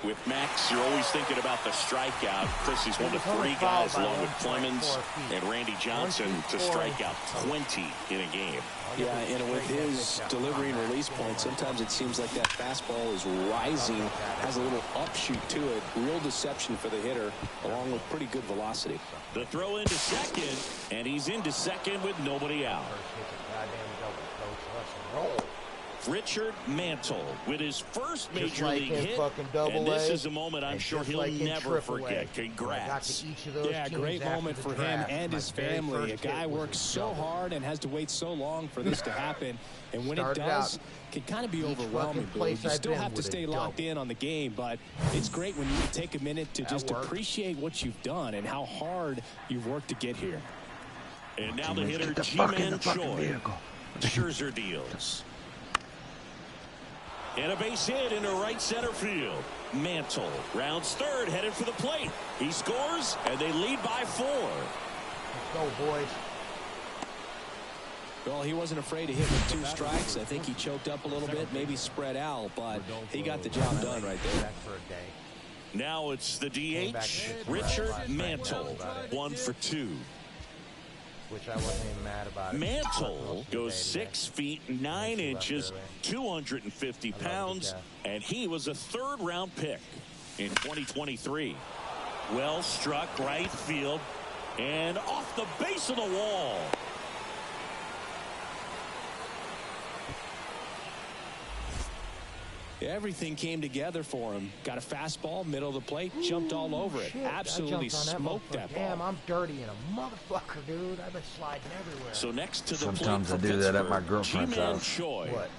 With Max, you're always thinking about the strikeout. Chris, he's one of 3 guys, along with Clemens and Randy Johnson, to strike out 20 in a game. Yeah, and with his delivery and release point, sometimes it seems like that fastball is rising, has a little upshoot to it. Real deception for the hitter, along with pretty good velocity. The throw into second, and he's into second with nobody out. Richard Mantle with his first major league hit, and this is a moment I'm sure he'll never forget. Congrats. Yeah, great moment for him and his family. A guy works so hard and has to wait so long for this to happen, and when it does, it can kind of be overwhelming. You still have to stay locked in on the game, but it's great when you can take a minute to just appreciate what you've done and how hard you've worked to get here. And now the hitter, G-Man Choi. Scherzer deals. And a base hit into right center field. Mantle rounds third, headed for the plate. He scores, and they lead by 4. Let's go, boys. Well, he wasn't afraid to hit with 2 strikes. I think he choked up a little bit, maybe spread out, but he got the job done right there. Now it's the DH, Richard Mantle, 1 for 2. Which I wasn't even mad about. Mantle goes 6 feet 9 inches, 250 pounds, and he was a 3rd-round pick in 2023. Well struck right field and off the base of the wall. Everything came together for him. Got a fastball, middle of the plate, jumped all over it. Absolutely smoked that ball. Damn, I'm dirty and a motherfucker, dude. I've been sliding everywhere. So next to the Sometimes I do that at my girlfriend's house. What?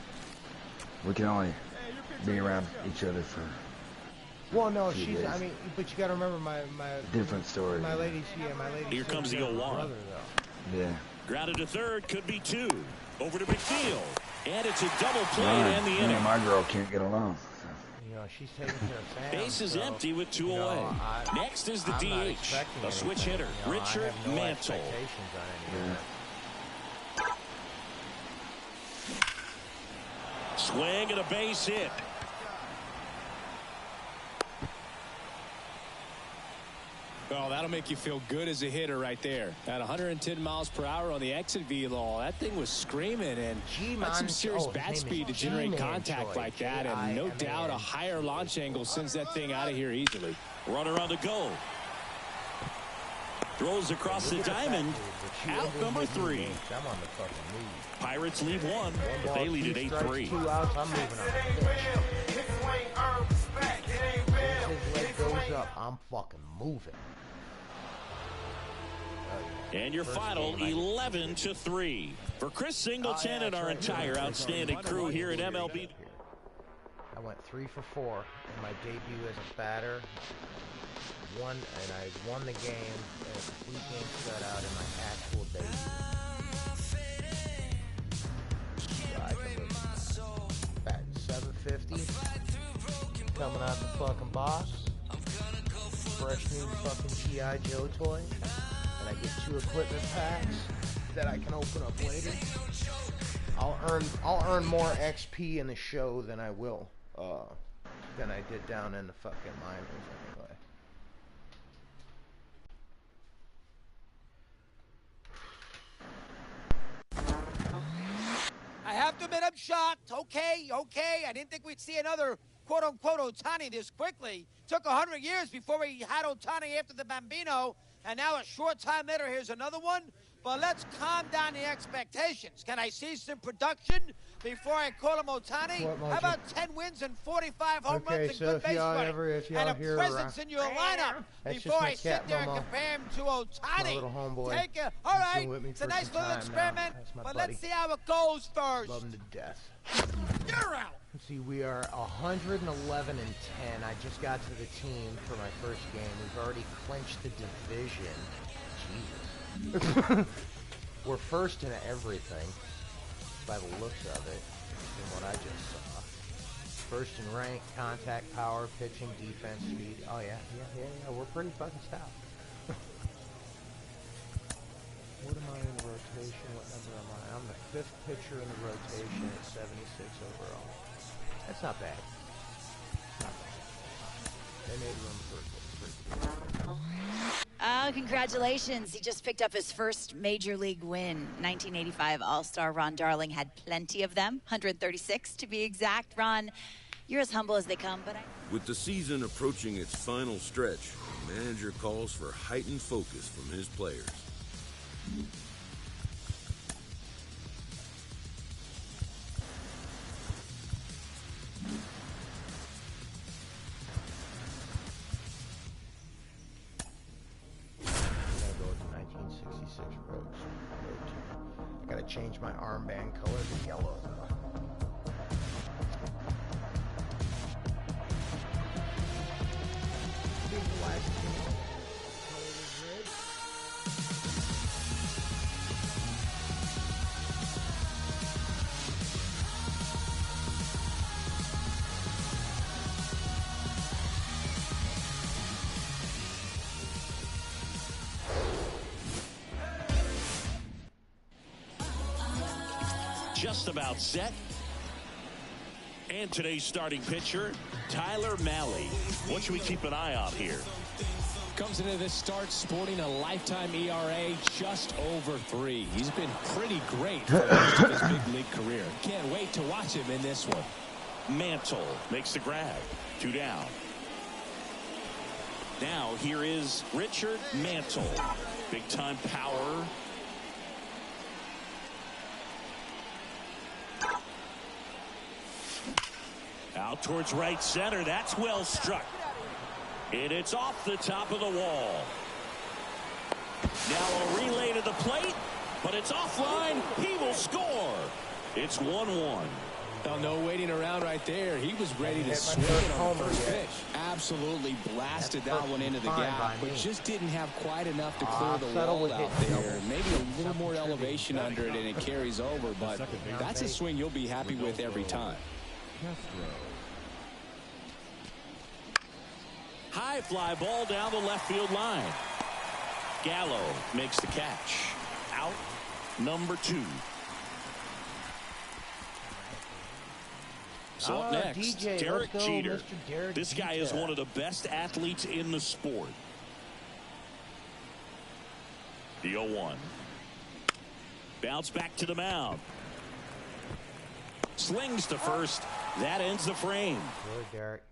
We can only be around each other for... Well, no, she's... I mean, but you got to remember my different story. My lady's... Yeah, my lady's... Here comes the 0-1. Yeah. Grounded to third, could be 2. Over to McNeil. And it's a double play and the inning. Me and my girl can't get along. So. You know, she's taking care of fans. Base is empty with 2 away. Next is the DH, a switch hitter, Richard Mantle. Swing and a base hit. Oh, that'll make you feel good as a hitter right there. At 110 miles per hour on the exit velo, that thing was screaming, and that's some serious bat speed to generate contact like that, and no doubt a higher launch angle sends that thing out of here easily. Runner on the go. Throws across the diamond. Out number 3. I'm on the fucking move. Pirates lead 1, but they lead at 8-3. 2 outs, I'm moving on. His leg goes up, I'm fucking moving. And your final 11-3 for Chris Singleton and our entire outstanding crew here at MLB. I went 3 for 4 in my debut as a batter. And I won the game in a complete game shutout in my actual debut. Batting 750. Coming out the fucking box. Fresh new fucking G.I. Joe toy. And I get 2 equipment packs that I can open up later. I'll earn more XP in the show than I will than I did down in the fucking minors anyway. I have to admit I'm shocked. Okay. I didn't think we'd see another quote-unquote Ohtani this quickly. Took 100 years before we had Ohtani after the Bambino, and now a short time later, here's another one. But let's calm down the expectations. Can I see some production before I call him Ohtani? How about 10 wins and 45 home runs and good base running? And a presence in your lineup before I sit there and compare him to Ohtani. Little homeboy. All right, it's a nice little experiment, but let's see how it goes first. Love him to death. You're out. See, we are 111 and 10. I just got to the team for my first game. We've already clinched the division. Jesus. We're first in everything, by the looks of it, from what I just saw. First in rank, contact, power, pitching, defense, speed. Oh yeah, we're pretty fucking stout. What am I in the rotation? What number am I? I'm the 5th pitcher in the rotation at 76 overall. That's not bad. They made room for it. Congratulations. He just picked up his first major league win. 1985 All-Star Ron Darling had plenty of them, 136 to be exact. Ron, you're as humble as they come, but With the season approaching its final stretch, the manager calls for heightened focus from his players. I gotta change my armband color to yellow. Just about set. And today's starting pitcher, Tyler Mahle. What should we keep an eye on here? Comes into this start sporting a lifetime ERA just over 3. He's been pretty great for most of his big league career. Can't wait to watch him in this one. Mantle makes the grab. 2 down. Now here is Richard Mantle. Big time power. Out towards right center. That's well struck. And it's off the top of the wall. Now a relay to the plate, but it's offline. He will score. It's 1-1. Well, no waiting around right there. He was ready to swing it on the first pitch. Absolutely blasted that one into the gap, but just didn't have quite enough to clear the wall out there. Maybe a little more elevation under it, and it carries over, but that's a swing you'll be happy with every time. High fly ball down the left field line. Gallo makes the catch. Out number 2. So up next, DJ, Derek Jeter. This guy is Jeter. one of the best athletes in the sport. The 0-1. Bounce back to the mound. Slings to first. That ends the frame. Good, Derek.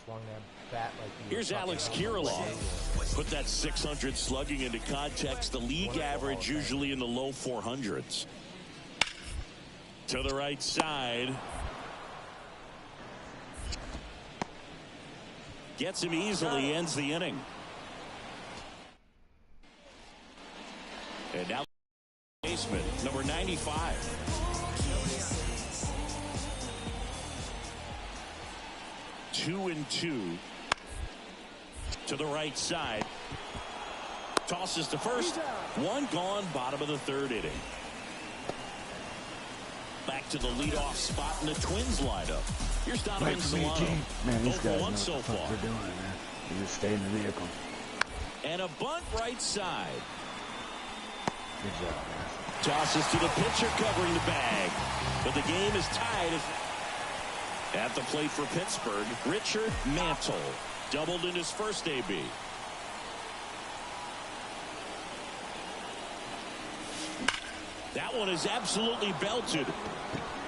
swung that bat like you. Here's Alex Kirilloff. Put that 600 slugging into context. The league average usually in the low 400s. To the right side. Gets him easily, ends the inning. And now baseman, number 95. 2-2 to the right side. Tosses to first. One gone, bottom of the third inning. Back to the leadoff spot in the Twins lineup. Here's Donovan Solano. Man, these guys know One what so the fuck far. they're doing, man. They just stay in the vehicle. And a bunt right side. Good job, man. Tosses to the pitcher covering the bag. But the game is tied. At the plate for Pittsburgh, Richard Mantle. Doubled in his first AB. That one is absolutely belted.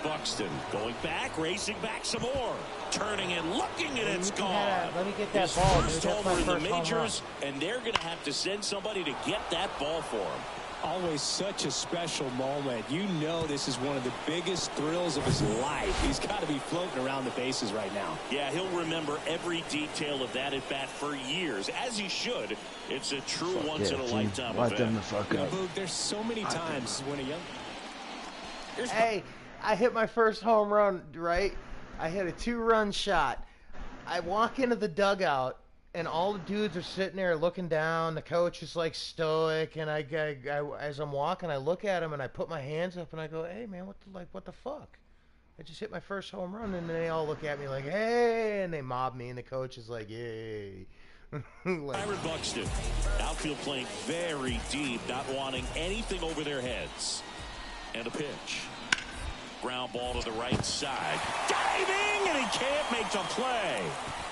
Buxton going back, racing back some more. Turning and looking, and it's gone. Let me get that His ball. first Dude. That's homer my in the first home majors, run. and they're going to have to send somebody to get that ball for him. Always such a special moment. You know this is one of the biggest thrills of his life. He's got to be floating around the bases right now. Yeah, he'll remember every detail of that at bat for years, as he should. It's a true once-in-a-lifetime Let them the event. fuck up. Boog, there's so many times when a young... Hey, I hit my first home run, right? I hit a 2-run shot. I walk into the dugout, and all the dudes are sitting there looking down. The coach is like stoic, and I as I'm walking, I look at him and I put my hands up and I go, "Hey, man, what the fuck? I just hit my first home run." And they all look at me like, "Hey," and they mob me, and the coach is like, "Yay." Byron Buxton, outfield playing very deep, not wanting anything over their heads. And a pitch. Ground ball to the right side. Diving, and he can't make the play.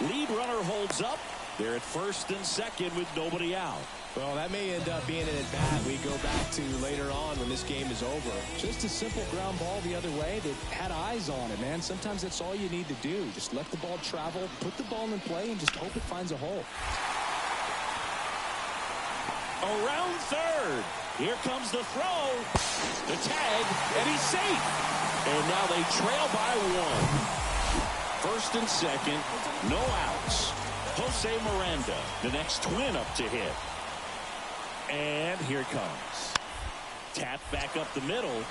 Lead runner holds up. They're at first and second with nobody out. Well, that may end up being an at-bat we go back to later on when this game is over. Just a simple ground ball the other way. They had eyes on it, man. Sometimes that's all you need to do. Just let the ball travel, put the ball in play, and just hope it finds a hole. Around third. Here comes the throw. The tag, and he's safe. And now they trail by one. First and second, no outs. Jose Miranda, the next Twin up to hit. And here it comes. Tap back up the middle.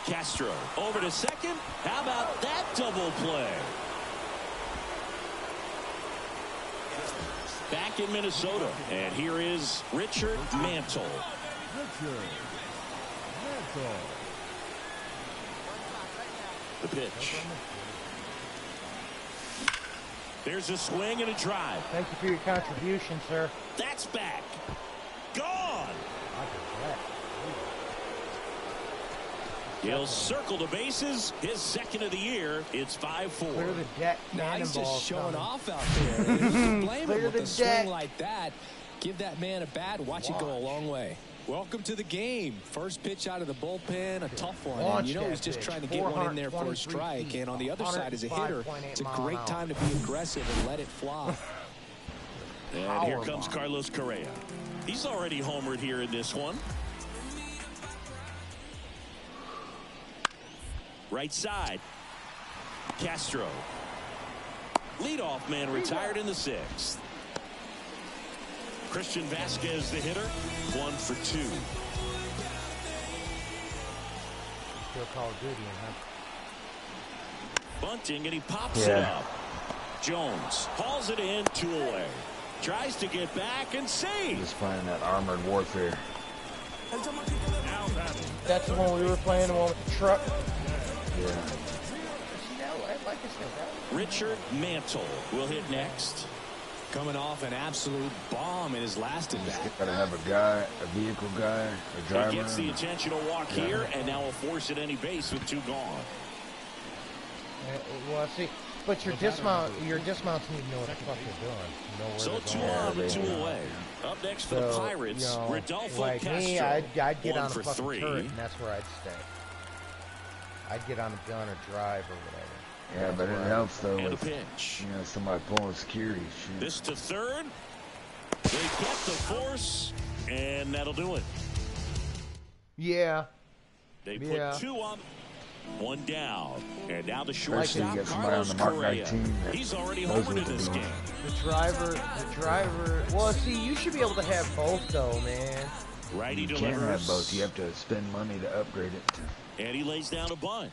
Castro over to second. How about that double play? Back in Minnesota. And here is Richard Mantle. The pitch. There's a swing and a drive. Thank you for your contribution, sir. That's back. Gone. He'll circle the bases. His second of the year. It's 5-4. Clear the deck. Now he's just showing coming. off out there. You can blame Clear him with the a swing deck. like that. Give that man a bat. Watch it go a long way. Welcome to the game. First pitch out of the bullpen, a tough one. And you know he's just trying to get one in there for a strike. And on the other side, as a hitter, it's a great time to be aggressive and let it fly. And here comes Carlos Correa. He's already homered here in this one. Right side. Castro. Leadoff man retired in the sixth. Christian Vasquez, the hitter, 1 for 2. Still Call of Duty, huh? Bunting, and he pops it up. Jones hauls it in, 2 away. Tries to get back and saves. Just playing that Armored Warfare. That's the one we were playing, the one with the truck. Yeah. Richard Mantle will hit next. Coming off an absolute bomb in his last at-bat. Gotta have a guy, a vehicle guy, a driver. He gets the intentional walk here, and now a force at any base with 2 gone. Well, see, but your dismounts need to know what the fuck they're doing. Know where So they're 2 going. on, 2 away. Up next for the Pirates, you know, Rodolfo like Castro. me, I'd get 1 on a for fucking 3. turret, and that's where I'd stay. I'd get on a gun or drive or whatever. Yeah, but it helps though And with, a pitch. you know, somebody pulling security. Shoot. This to third. They get the force, and that'll do it. Yeah. They put 2 on, 1 down, and now the shortstop, You get somebody on Carlos the Mark Correa. 19 that He's already knows homered what in to this do. game. The driver. Well, see, you should be able to have both, though, man. Righty You delivers. can't have both. You have to spend money to upgrade it. And he lays down a bunt.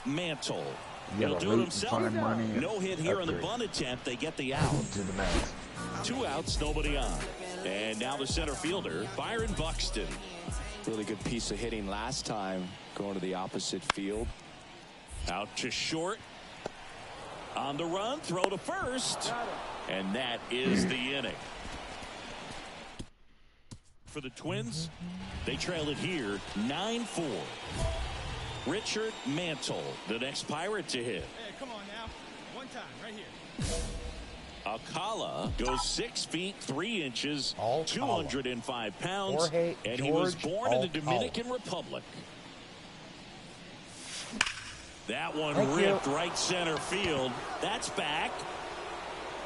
Mantle. You He'll gotta do it loot and himself. find money and No hit here on the upgrade. bunt attempt. They get the out. To the max. 2 outs, nobody on. And now the center fielder, Byron Buxton. Really good piece of hitting last time, going to the opposite field. Out to short. On the run, throw to first. And that is the inning. For the Twins, they trail it here 9-4. Richard Mantle, the next Pirate to hit. Hey, come on now. One time, right here. Alcala goes 6 feet 3 inches, 205 pounds, Jorge and he was George born in the Alcala. Dominican Republic. That one Thank ripped you. right center field. That's back.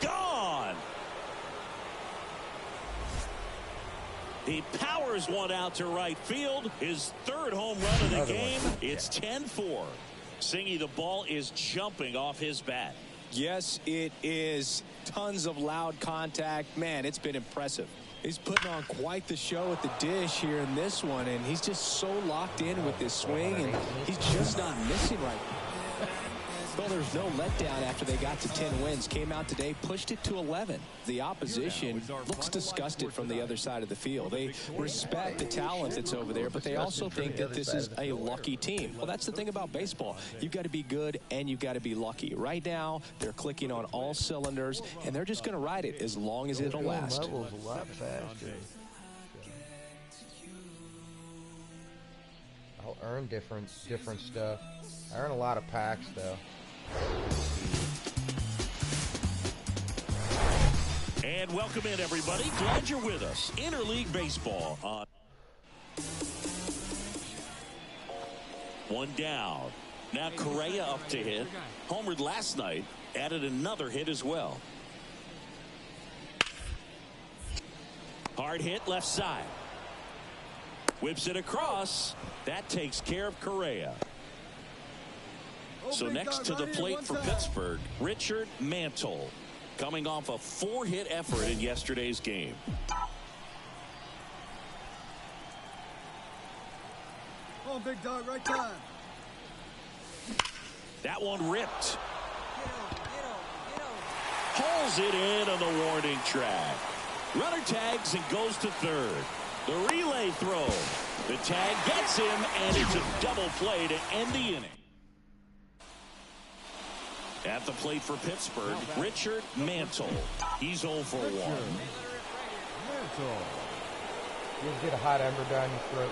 Gone. He powers one out to right field. His 3rd home run of the Another game. one. It's 10-4. Singy, the ball is jumping off his bat. Yes, it is. Tons of loud contact. Man, it's been impressive. He's putting on quite the show at the dish here in this one, and he's just so locked in with this swing, and he's just not missing right now. Well, there's no letdown after they got to 10 wins. Came out today, pushed it to 11. The opposition looks disgusted from the other side of the field. They respect the talent that's over there, but they also think that this is a lucky team. Well, that's the thing about baseball. You've got to be good and you've got to be lucky. Right now, they're clicking on all cylinders, and they're just going to ride it as long as it'll last. Levels a lot faster. I'll earn different stuff. I earn a lot of packs, though. And welcome in, everybody. Glad you're with us. Interleague Baseball on 1 down. Now Correa up to hit. Homered last night. Added another hit as well. Hard hit left side. Whips it across. That takes care of Correa. So next to the plate for Pittsburgh, Richard Mantle, coming off a 4-hit effort in yesterday's game. Oh, big dog, right time. That one ripped. Hauls it in on the warning track. Runner tags and goes to third. The relay throw. The tag gets him, and it's a double play to end the inning. At the plate for Pittsburgh, Richard Mantle. He's 0 for 1. You get a hot ember down your throat,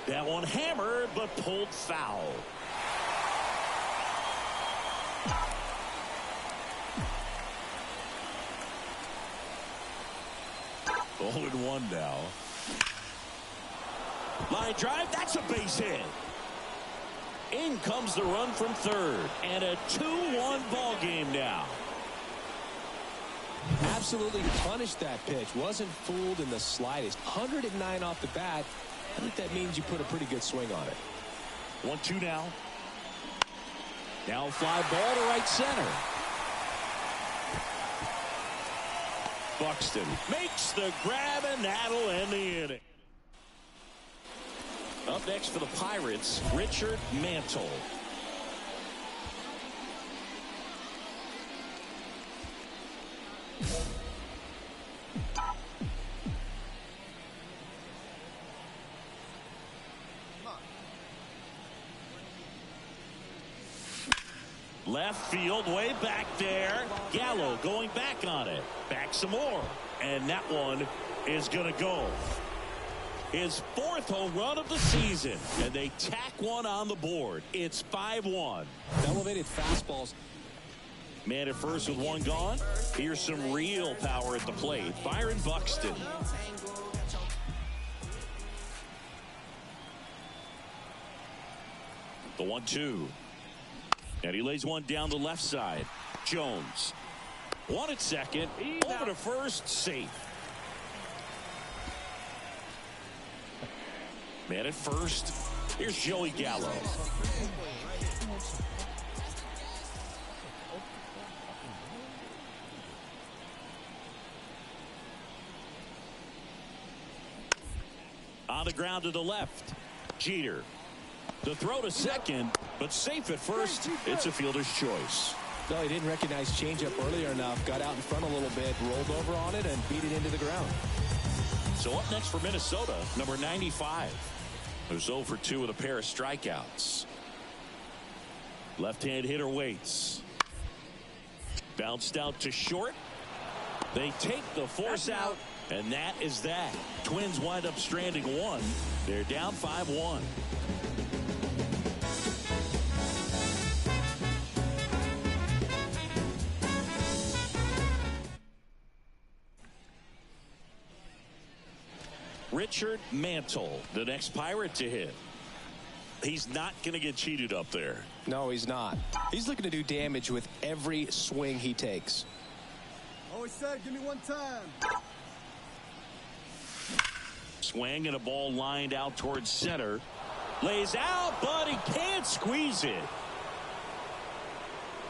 dude. That one hammered, but pulled foul. Oh, and 1 now. Line drive, that's a base hit. In comes the run from third, and a 2-1 ball game now. Absolutely punished that pitch. Wasn't fooled in the slightest. 109 off the bat. I think that means you put a pretty good swing on it. 1-2 now. Now fly ball to right center. Buxton makes the grab, and that'll end the inning. Up next for the Pirates, Richard Mantle. Left field, way back there. Gallo going back on it. Back some more. And that one is going to go. His 4th home run of the season. And they tack one on the board. It's 5-1. Elevated fastballs. Man at first with 1 gone. Here's some real power at the plate. Byron Buxton. The 1-2. And he lays one down the left side. Jones. One at second. Over to first. Safe. Man at first. Here's Joey Gallo. On the ground to the left. Jeter. The throw to second, but safe at first. It's a fielder's choice. No, he didn't recognize changeup earlier enough. Got out in front a little bit, rolled over on it, and beat it into the ground. So up next for Minnesota, number 95. Who's 0 for 2 with a pair of strikeouts. Left-hand hitter waits. Bounced out to short. They take the force out, and that is that. Twins wind up stranding one. They're down 5-1. Richard Mantle, the next Pirate to hit. He's not going to get cheated up there. No, he's not. He's looking to do damage with every swing he takes. Always said, give me one time. Swing and a ball lined out towards center. Lays out, but he can't squeeze it.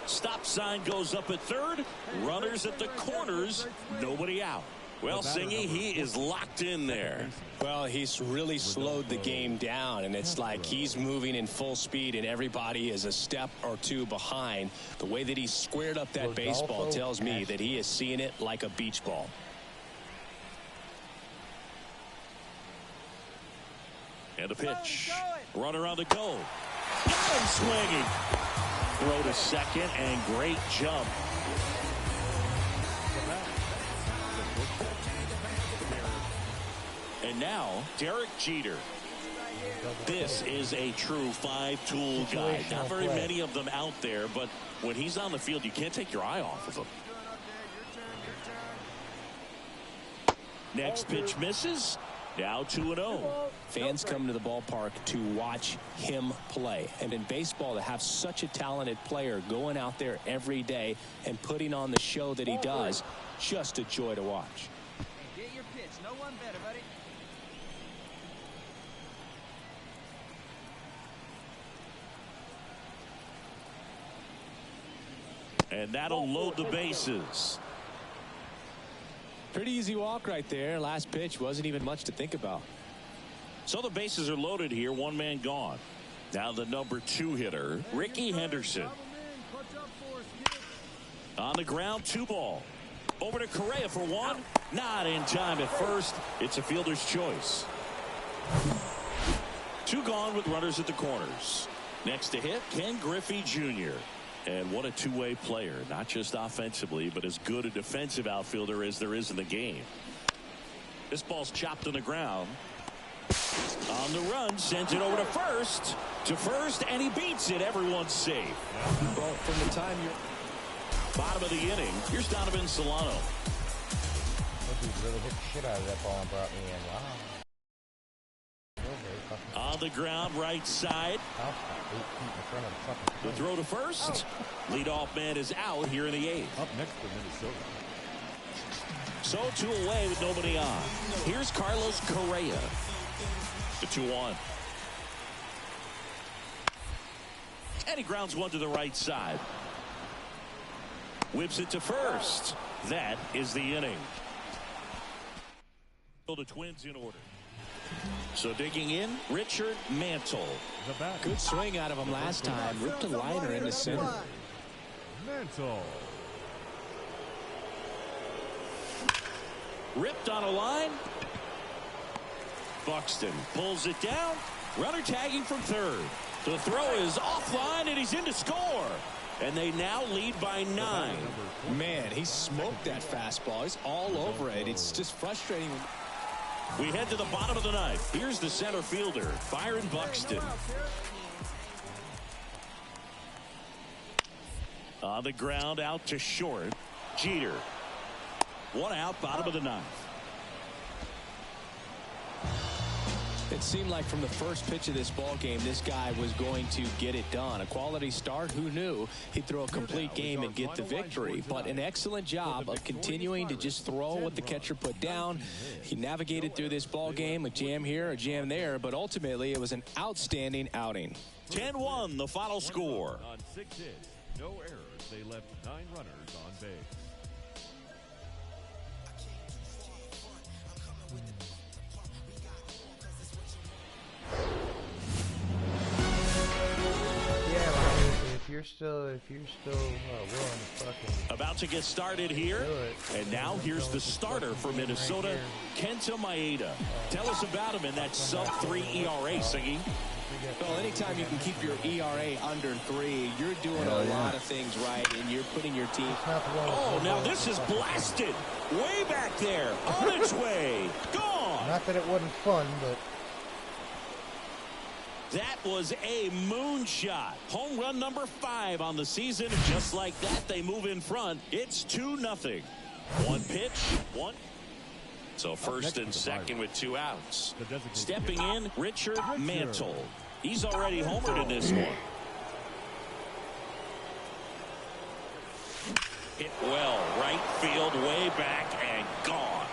Stop sign goes up at third. Runners at the corners. Nobody out. Well, Singy, he is locked in there. Well, he's really slowed the game down, and it's like he's moving in full speed, and everybody is a step or two behind. The way that he squared up that baseball tells me that he is seeing it like a beach ball. And a pitch. Runner on the go. Got him swinging. Throw to second, and great jump. And now, Derek Jeter. This is a true five-tool guy. Not very many of them out there, but when he's on the field, you can't take your eye off of him. Next pitch misses. Now 2-0. Fans come to the ballpark to watch him play. And in baseball, to have such a talented player going out there every day and putting on the show that he does, just a joy to watch. Get your pitch. No one better, buddy. And that'll load the bases. Pretty easy walk right there. Last pitch wasn't even much to think about. So the bases are loaded here. One man gone. Now the number 2 hitter, Ricky Henderson. On the ground, 2 ball. Over to Correa for 1. Not in time at first. It's a fielder's choice. 2 gone with runners at the corners. Next to hit, Ken Griffey Jr. And what a two-way player, not just offensively, but as good a defensive outfielder as there is in the game. This ball's chopped on the ground. On the run, sends it over to first, and he beats it. Everyone's safe. Well, from the time you're bottom of the inning, here's Donovan Solano. That dude really hit the shit out of that ball and brought me in. Wow. On the ground, right side. The throw to first. Leadoff man is out here in the 8th. Up next for Minnesota. So 2 away with nobody on. Here's Carlos Correa. The 2-1. And he grounds one to the right side. Whips it to first. That is the inning. The Twins in order. So digging in, Richard Mantle. Good swing out of him last time. Ripped a liner in the center. Mantle. Ripped on a line. Buxton pulls it down. Runner tagging from third. The throw is offline, and he's in to score. And they now lead by 9. Man, he smoked that fastball. He's all over it. It's just frustrating. We head to the bottom of the 9th. Here's the center fielder, Byron Buxton. On the ground, out to short. Jeter. 1 out, bottom of the 9th. It seemed like from the first pitch of this ball game, this guy was going to get it done. A quality start. Who knew he'd throw a complete game and get the victory? But an excellent job of continuing to just throw what the catcher put down. He navigated through this ball game, a jam here, a jam there, but ultimately it was an outstanding outing. 10-1, the final score. On 6 hits, no errors, they left 9 runners on base. If you're still willing to fucking about to get started here, and now here's the starter for Minnesota, Kenta Maeda. Tell us about him in that sub-3 ERA, Siggy. Well, anytime you can keep your ERA under 3, you're doing a lot of things right, and you're putting your team. Oh, now this is blasted way back there, on its way, gone. Not that it wasn't fun, but. That was a moonshot. Home run number 5 on the season. Just like that, they move in front. It's 2-0. One pitch, one. So first and second with 2 outs. Stepping in, Richard Mantle. He's already homered in this one. Hit well, right field, way back, and gone.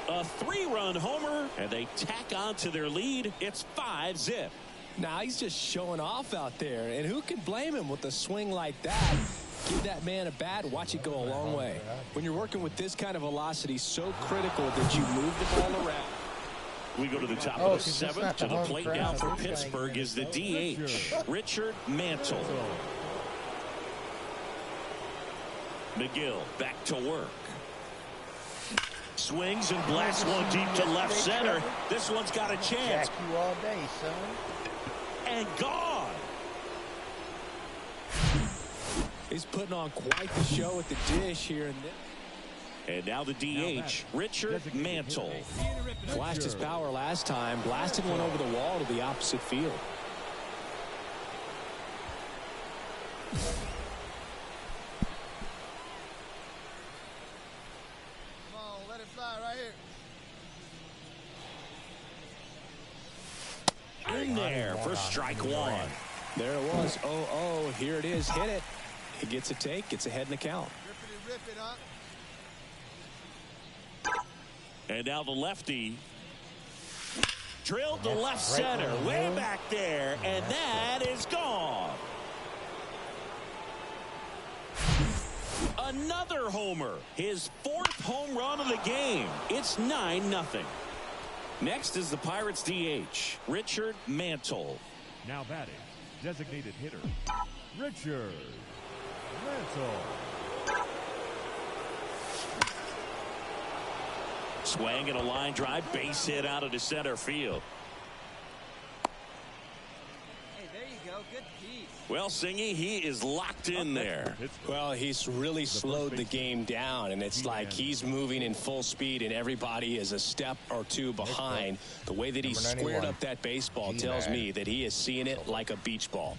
A 3-run homer, and they tack on to their lead. It's 5-zip. Now he's just showing off out there, and who can blame him with a swing like that? Give that man a bat, watch it go a long way. When you're working with this kind of velocity, so critical that you move the ball around. We go to the top of the 7th. To the plate now for Pittsburgh is the DH, Richard Mantle. McGill back to work. Swings and blasts one deep to left center. This one's got a chance. Jack you all day, son. And gone. He's putting on quite the show at the dish here. And now the DH, Richard Mantle. Flashed his power last time, blasted one over the wall to the opposite field. In there for strike 1. There it was. Oh, here it is. Hit it. He gets a take, gets ahead in the count. And now the lefty drilled to left center, way back there, and that is gone. Another homer, his 4th home run of the game. It's 9-0. Next is the Pirates DH, Richard Mantle. Now batting, designated hitter, Richard Mantle. Swing and a line drive, base hit out of the center field. Hey, there you go. Good piece. Well, Singy, he is locked in there. Well, he's really slowed the game down, and it's like he's moving in full speed, and everybody is a step or 2 behind. The way that he squared up that baseball tells me that he is seeing it like a beach ball.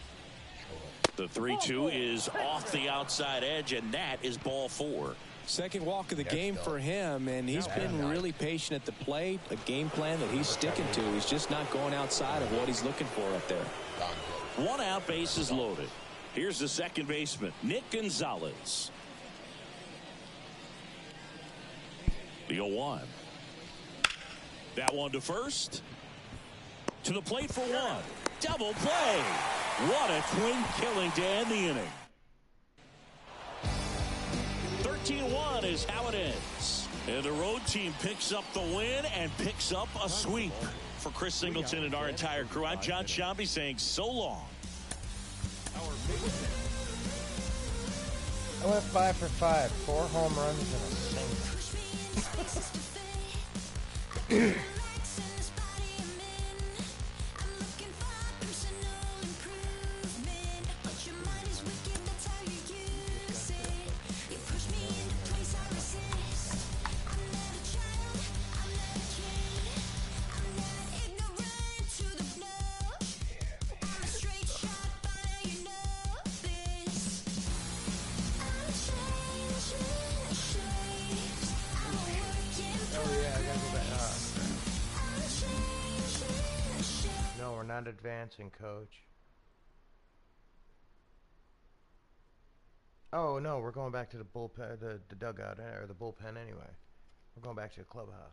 The 3-2 is off the outside edge, and that is ball 4. Second walk of the game for him, and he's been really patient at the plate. A game plan that he's sticking to. He's just not going outside of what he's looking for up there. 1 out, bases loaded. Here's the second baseman, Nick Gonzalez. The 0-1. That one to first. To the plate for 1. Double play. What a twin killing to end the inning. 13-1 is how it ends. And the road team picks up the win and picks up a sweep. For Chris Singleton and our entire crew, I'm John Shambi saying so long. I went 5 for 5, 4 home runs and a single. not advancing, Coach. Oh no, we're going back to the bullpen, the dugout, or the bullpen anyway. We're going back to the clubhouse.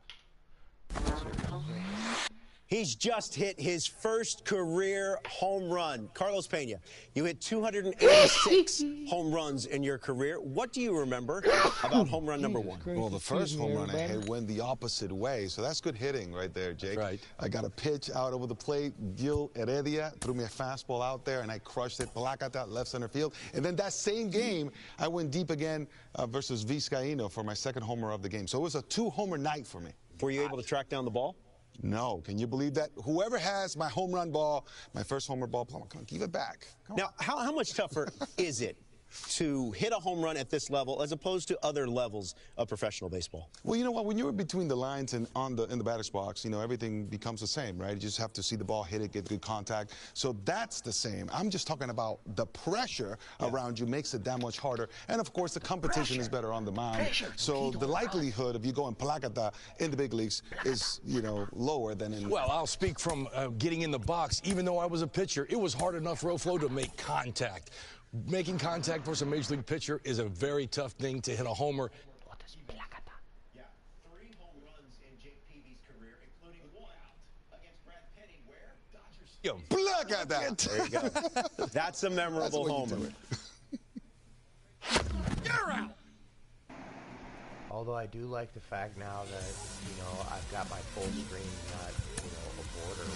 He's just hit his first career home run. Carlos Pena, you hit 286 home runs in your career. What do you remember about home run number one? Well, the first home run I hit went the opposite way, so that's good hitting right there, Jake. Right. I got a pitch out over the plate. Gil Heredia threw me a fastball out there, and I crushed it. Placata, left center field. And then that same game, I went deep again versus Vizcaíno for my second homer of the game. So it was a two-homer night for me. Were you able to track down the ball? No. Can you believe that? Whoever has my home run ball, my first homer ball, come on, give it back. Now, how much tougher is it to hit a home run at this level as opposed to other levels of professional baseball? Well, you know what? When you're between the lines and in the batter's box, you know, everything becomes the same, right? You just have to see the ball, hit it, get good contact. So that's the same. I'm just talking about the pressure around you makes it that much harder. And, of course, the competition is better on the mound. So the likelihood of you going Placata in the big leagues is, you know, lower than in... Well, I'll speak from getting in the box. Even though I was a pitcher, it was hard enough, Roflo, to make contact. Making contact versus a major league pitcher is a very tough thing to hit a homer. Yeah, 3 home runs in Jake Peavy's career, including one against Brad Penny, where Dodgers. Yo, Placata! There you go. That's a memorable homer. You're out. Although I do like the fact now that, you know, I've got my full screen, not, you know, a border.